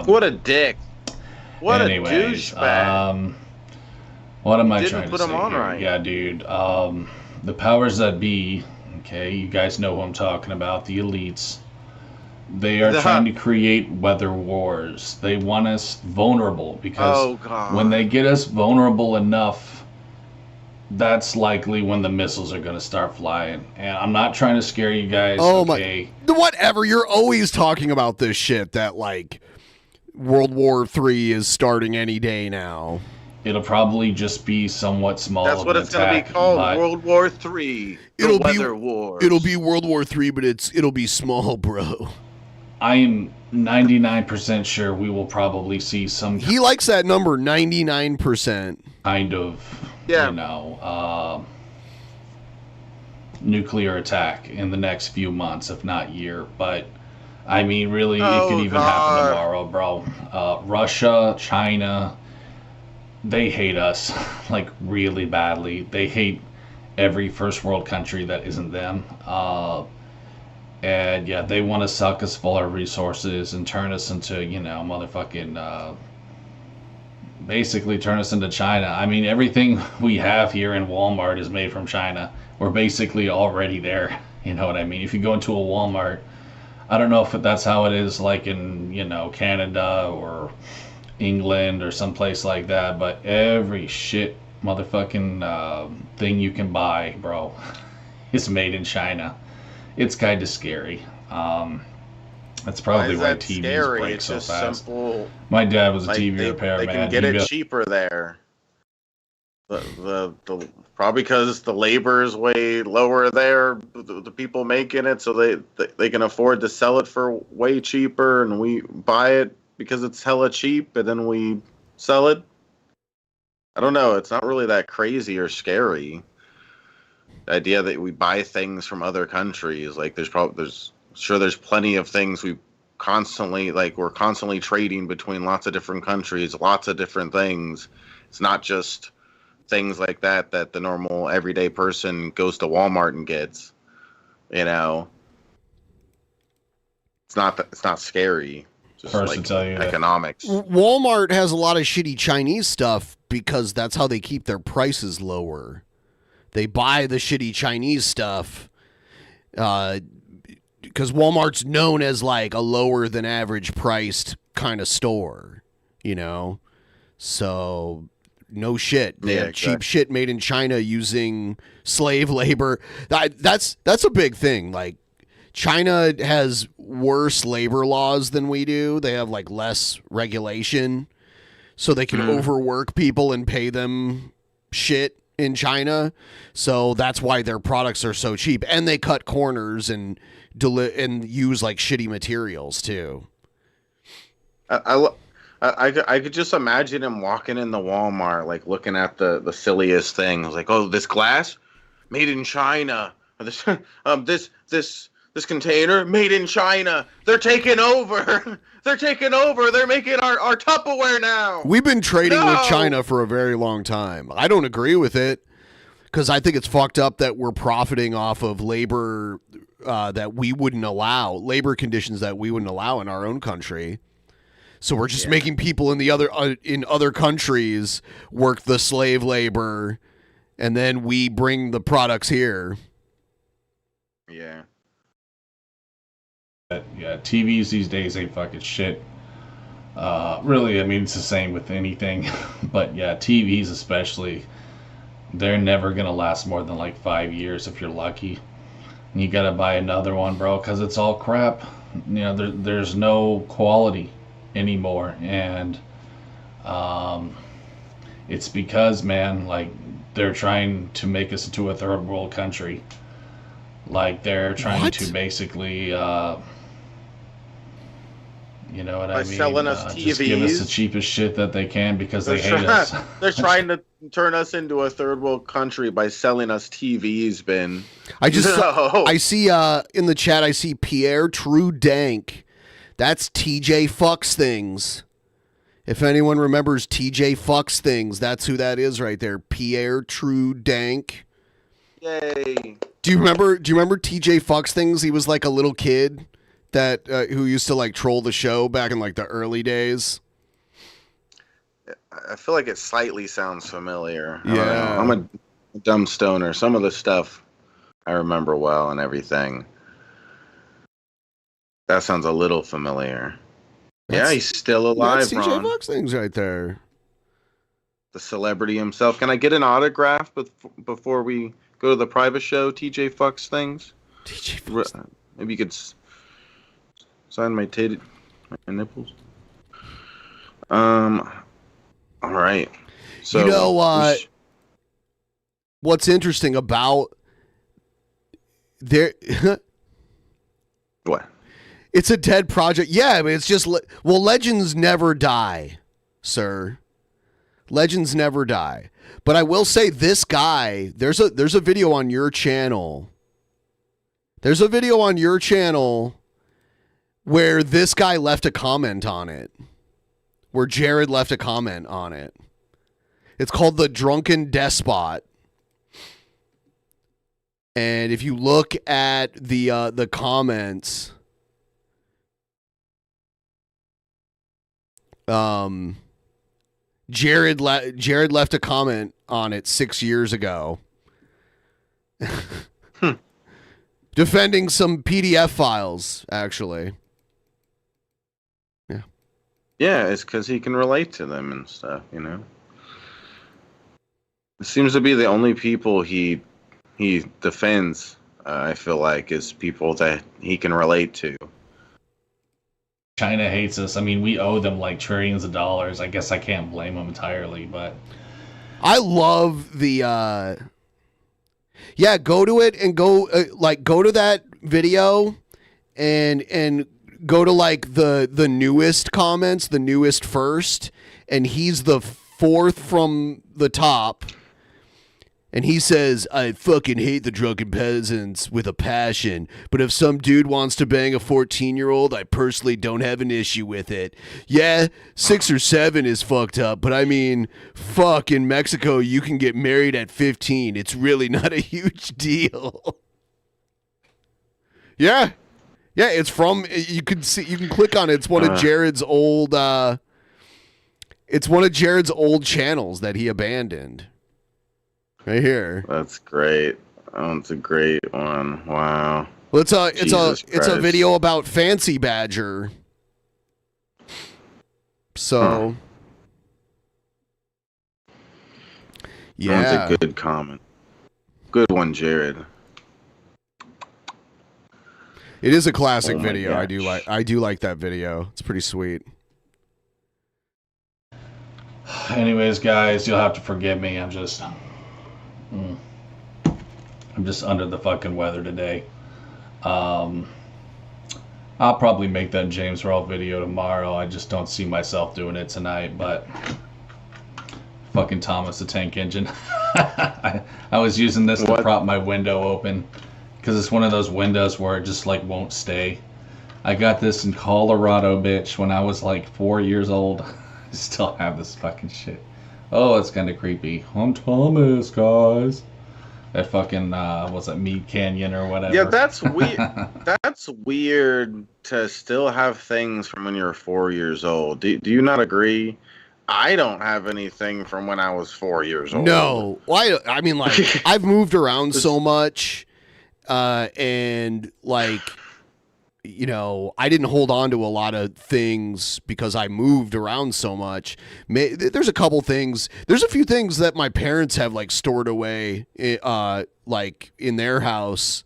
What a dick. What anyways, a douchebag. What am I trying to say? Didn't put them on here? right. Yeah, dude. The powers that be, okay, you guys know who I'm talking about, the elites. They are trying to create weather wars. They want us vulnerable because when they get us vulnerable enough, that's likely when the missiles are going to start flying. And I'm not trying to scare you guys. Oh okay? my! Whatever. You're always talking about this shit that like World War III is starting any day now. It'll probably just be somewhat small. That's what it's going to be called, World War III. The weather wars. It'll be World War III, but it'll be small, bro. I am 99% sure we will probably see some. He likes that number, 99%. Kind of, you know, nuclear attack in the next few months, if not year. But I mean, really, it could even happen tomorrow, bro. Russia, China, they hate us like really badly. They hate every first world country that isn't them. And yeah, they want to suck us full of resources and turn us into, you know, motherfucking, basically turn us into China. I mean, everything we have here in Walmart is made from China. We're basically already there, You know what I mean? If you go into a Walmart, I don't know if that's how it is like in, Canada or England or someplace like that, but every shit motherfucking thing you can buy, bro, is made in China. It's kind of scary. That's probably why TVs scary? break It's so just fast. simple. My dad was a Like TV repairman. they can get it cheaper there. The probably because the labor is way lower there. The people making it, so they can afford to sell it for way cheaper, and we buy it because it's hella cheap, and then we sell it. I don't know. It's not really that crazy or scary. The idea that we buy things from other countries, like there's plenty of things we're constantly trading between lots of different countries, lots of different things. It's not just things like that the normal everyday person goes to Walmart and gets. It's not scary. Just First to tell you that economics. Walmart has a lot of shitty Chinese stuff because that's how they keep their prices lower. They buy the shitty Chinese stuff because Walmart's known as like a lower than average priced kind of store, So no shit. They have cheap shit made in China using slave labor. That's a big thing. Like China has worse labor laws than we do. They have like less regulation, so they can overwork people and pay them shit in China. So that's why their products are so cheap, and they cut corners and use like shitty materials too. I could just imagine him walking in the Walmart, like looking at the silliest things, like, oh, this glass made in China, or this container made in China. They're taking over. They're taking over. They're making our Tupperware now. We've been trading with China for a very long time. I don't agree with it because I think it's fucked up that we're profiting off of labor that we wouldn't allow, labor conditions that we wouldn't allow in our own country. So we're just making people in other countries work the slave labor, and then we bring the products here. Yeah. Yeah, TVs these days ain't fucking shit. Really, I mean, it's the same with anything. But yeah, TVs especially, they're never going to last more than like 5 years if you're lucky. And you got to buy another one, bro, because it's all crap. There's no quality anymore. And it's because, man, like, they're trying to make us into a third world country. Like, they're trying to basically... you know what I mean? Selling us TVs. Just give us the cheapest shit that they can because they hate us. They're trying to turn us into a third world country by selling us TVs, Ben. I see in the chat, I see Pierre True Dank. That's TJ Fucks Things. If anyone remembers TJ Fucks Things, that's who that is right there. Pierre True Dank. Yay. Do you remember TJ Fucks Things? He was like a little kid that who used to like troll the show back in like the early days. I feel like it slightly sounds familiar. Yeah. I'm a dumb stoner. Some of the stuff I remember well and everything. That sounds a little familiar. Yeah, he's still alive, That's Ron. TJ Fucks Things right there. The celebrity himself. Can I get an autograph before we go to the private show, TJ Fucks Things? TJ Fucks Things. Maybe you could sign my nipples. All right. So what's interesting about there? What? It's a dead project. Yeah, I mean, it's just legends never die, sir. Legends never die. But I will say this guy. There's a video on your channel. There's a video on your channel where this guy left a comment on it. Where Jared left a comment on it. It's called The Drunken Despot. And if you look at the comments, Jared left a comment on it 6 years ago. defending some PDF files, actually. Yeah. Yeah, it's because he can relate to them and stuff, you know? It seems to be the only people he defends, I feel like, is people that he can relate to. China hates us. I mean, we owe them like trillions of dollars. I guess I can't blame them entirely, but I love the yeah, go to it and go go to that video and go to like the newest comments, the newest first, and he's the fourth from the top. And he says, I fucking hate the drunken peasants with a passion, but if some dude wants to bang a 14-year-old, I personally don't have an issue with it. Yeah, 6 or 7 is fucked up, but I mean, fuck, in Mexico, you can get married at 15. It's really not a huge deal. Yeah. Yeah, it's from, you can click on it. It's one of Jared's old, it's one of Jared's old channels that he abandoned. Right here. That's great. Oh, it's a great one. Wow. Well, it's a video about Fancy Badger. So, yeah, that's a good comment. Good one, Jared. It is a classic video. Gosh. I do like that video. It's pretty sweet. anyways, guys, you'll have to forgive me. I'm just under the fucking weather today. I'll probably make that James Earl video tomorrow. I just don't see myself doing it tonight, but fucking Thomas the Tank Engine. I was using this to prop my window open because it's one of those windows where it just like won't stay. I got this in Colorado, bitch, when I was like 4 years old. I still have this fucking shit. Oh, it's kind of creepy. I'm Thomas, guys. That fucking, what's that, Mead Canyon or whatever. Yeah, that's weird. That's weird to still have things from when you're 4 years old. Do you not agree? I don't have anything from when I was 4 years old. No. Well, I mean, like, I've moved around so much, and, like, you know, I didn't hold on to a lot of things because I moved around so much. There's a couple things. There's a few things that my parents have like stored away, like in their house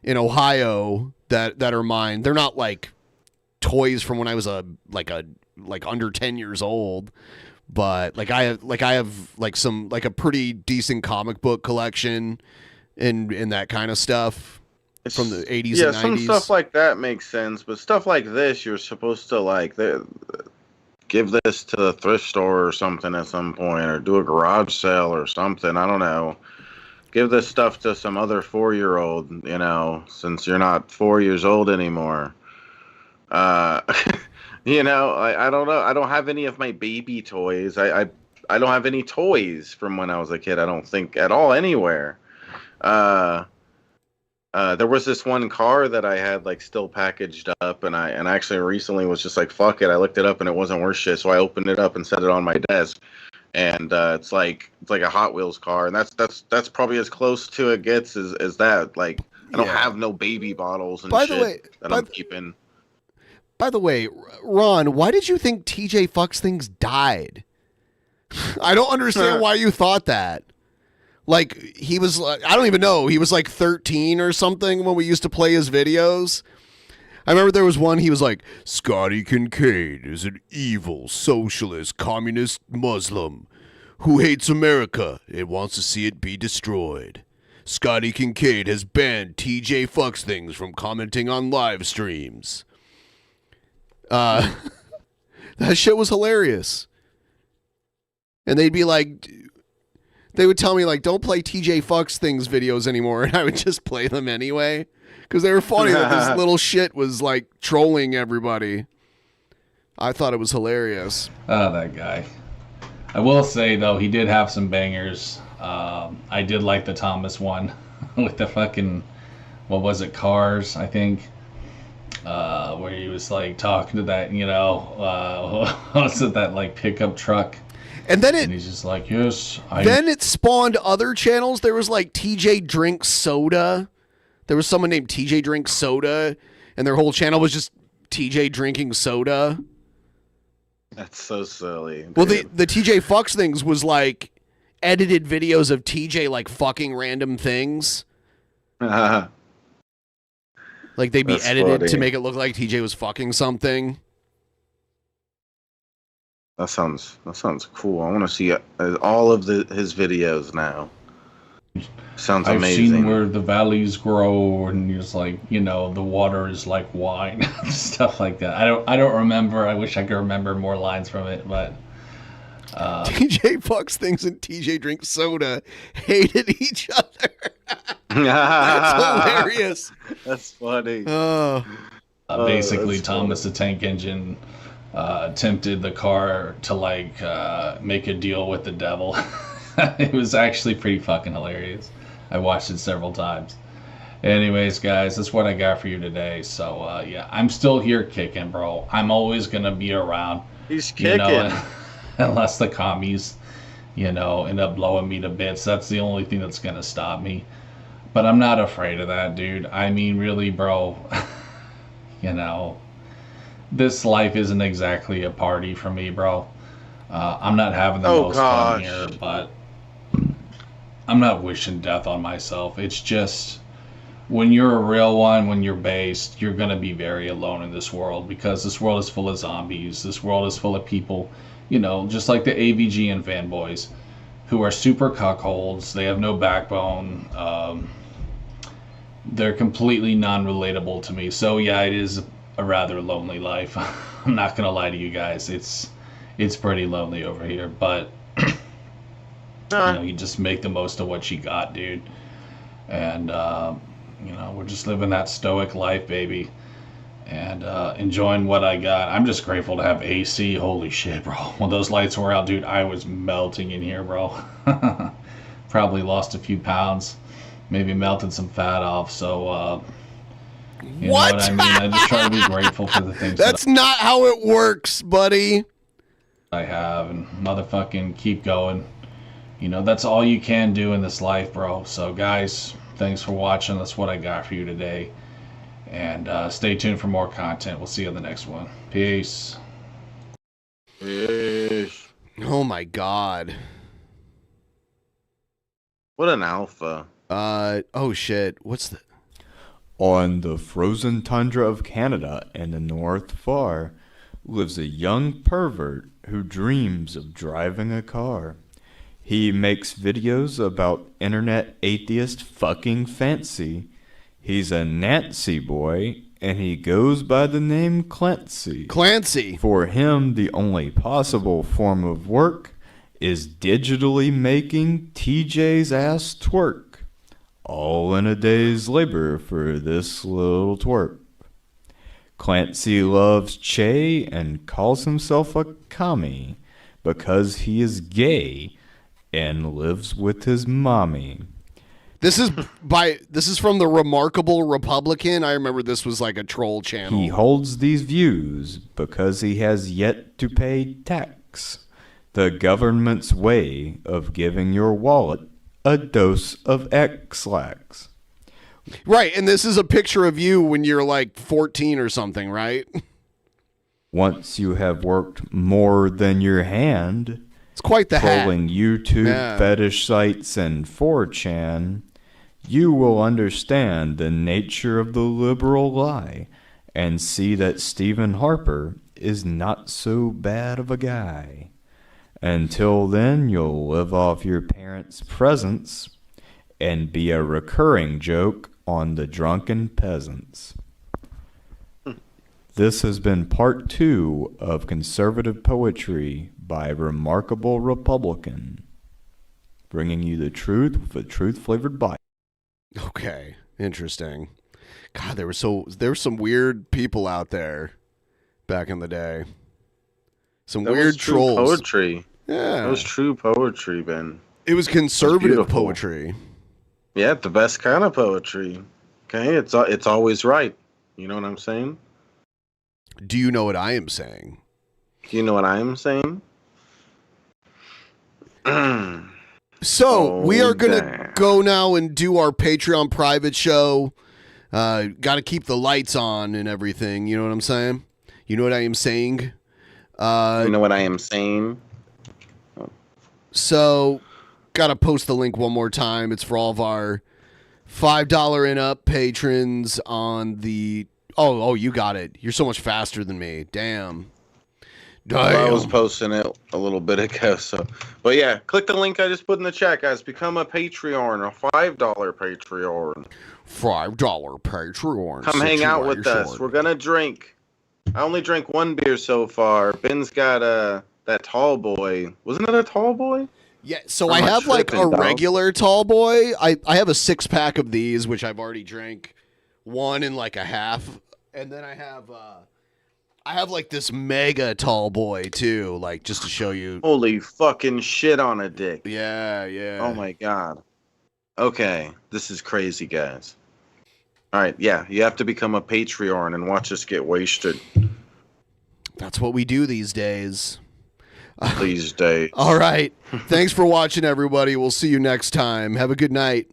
in Ohio that are mine. They're not like toys from when I was like under 10 years old, but like I have like some like a pretty decent comic book collection and that kind of stuff. From the 80s and 90s. Yeah, some stuff like that makes sense, but stuff like this, you're supposed to like give this to the thrift store or something at some point, or do a garage sale or something. I don't know. Give this stuff to some other 4-year-old, you know, since you're not 4 years old anymore. You know, I don't know. I don't have any of my baby toys. I don't have any toys from when I was a kid, I don't think, at all anywhere. There was this one car that I had like still packaged up, and I actually recently was just like, fuck it. I looked it up and it wasn't worth shit, so I opened it up and set it on my desk. And it's like a Hot Wheels car, and that's probably as close to it gets as that. Like, I don't have no baby bottles and I'm keeping. By the way, Ron, why did you think TJ Fucks Things died? I don't understand why you thought that. Like, he was, I don't even know, he was like 13 or something when we used to play his videos. I remember there was one, he was like, Scotty Kincaid is an evil, socialist, communist Muslim who hates America and wants to see it be destroyed. Scotty Kincaid has banned TJ Fucks Things from commenting on live streams. That shit was hilarious. And they'd be like... They would tell me, like, don't play TJ Fucks Things videos anymore, and I would just play them anyway. Because they were funny that this little shit was, like, trolling everybody. I thought it was hilarious. Oh, that guy. I will say, though, he did have some bangers. I did like the Thomas one with the fucking, what was it, Cars, I think. Where he was, like, talking to that, you know, what was it, that, like, pickup truck? And then he's just like, yes. Then it spawned other channels. There was like TJ Drinks Soda. There was someone named TJ Drinks Soda, and their whole channel was just TJ drinking soda. That's so silly. Well, dude. the TJ fucks things was like edited videos of TJ like fucking random things. Like they'd be That's edited funny. to make it look like TJ was fucking something. That sounds cool. I want to see all of his videos now. Sounds I've amazing. seen where the valleys grow, and it's like, you know, the water is like wine, stuff like that. I don't remember. I wish I could remember more lines from it, but TJ fucks things and TJ drinks soda hated each other. That's hilarious. That's funny. basically that's Thomas the Tank Engine tempted the car to like make a deal with the devil. It was actually pretty fucking hilarious. I watched it several times. Anyways, guys, that's what I got for you today. So yeah, I'm still here kicking, bro. I'm always gonna be around. He's kicking. You know, unless the commies, you know, end up blowing me to bits. That's the only thing that's gonna stop me. But I'm not afraid of that, dude. I mean, really, bro. You know, this life isn't exactly a party for me, bro. I'm not having the most fun here, but I'm not wishing death on myself. It's just, when you're a real one, when you're based, you're going to be very alone in this world, because this world is full of zombies. This world is full of people, you know, just like the AVG and fanboys, who are super cuckolds. They have no backbone. They're completely non-relatable to me. So yeah, it is a rather lonely life. I'm not going to lie to you guys. It's pretty lonely over here, but you know, you just make the most of what you got, dude. And you know, we're just living that stoic life, baby, and enjoying what I got. I'm just grateful to have AC. Holy shit, bro. When those lights were out, dude, I was melting in here, bro. Probably lost a few pounds, maybe melted some fat off. So you know what I mean? I just try to be grateful for the things That's not how it works, buddy. I have, and motherfucking keep going. You know, that's all you can do in this life, bro. So guys, thanks for watching. That's what I got for you today. And stay tuned for more content. We'll see you on the next one. Peace. Peace. Oh my god. What an alpha. Oh shit. What's the... On the frozen tundra of Canada and the North Far lives a young pervert who dreams of driving a car. He makes videos about internet atheist fucking fancy. He's a Nancy boy, and he goes by the name Clancy. Clancy. For him, the only possible form of work is digitally making TJ's ass twerk. All in a day's labor for this little twerp. Clancy loves Che and calls himself a commie because he is gay and lives with his mommy. This is from the Remarkable Republican. I remember this was like a troll channel. He holds these views because he has yet to pay tax, the government's way of giving your wallet a dose of X-Lax. Right, and this is a picture of you when you're like 14 or something, right? Once you have worked more than your hand, it's quite the trolling hat. YouTube fetish sites and 4chan, you will understand the nature of the liberal lie and see that Stephen Harper is not so bad of a guy. Until then, you'll live off your parents' presents and be a recurring joke on the drunken peasants. This has been part 2 of Conservative Poetry by Remarkable Republican, bringing you the truth with a truth-flavored bite. Okay, interesting. God, there were some weird people out there back in the day. Some weird trolls. Poetry. Yeah, that was true poetry, Ben. It was conservative poetry. Yeah, the best kind of poetry. Okay, it's always right. You know what I'm saying? Do you know what I am saying? Do you know what I am saying? So we are gonna go now and do our Patreon private show. Got to keep the lights on and everything. You know what I'm saying? You know what I am saying? You know what I am saying? So, got to post the link one more time. It's for all of our $5 and up patrons on the... Oh, you got it. You're so much faster than me. Damn. Well, I was posting it a little bit ago. But yeah, click the link I just put in the chat, guys. Become a Patreon, a $5 Patreon. $5 Patreon. Come hang out with us. We're going to drink. I only drank one beer so far. Ben's got that tall boy. Wasn't it a tall boy? Yeah, so I have like a regular tall boy. I have a 6-pack of these, which I've already drank one and like a half. And then I have like this mega tall boy too, like just to show you. Holy fucking shit on a dick. Yeah. Oh my god. Okay, this is crazy, guys. All right, yeah, you have to become a Patreon and watch us get wasted. That's what we do these days. These days. All right. Thanks for watching, everybody. We'll see you next time. Have a good night.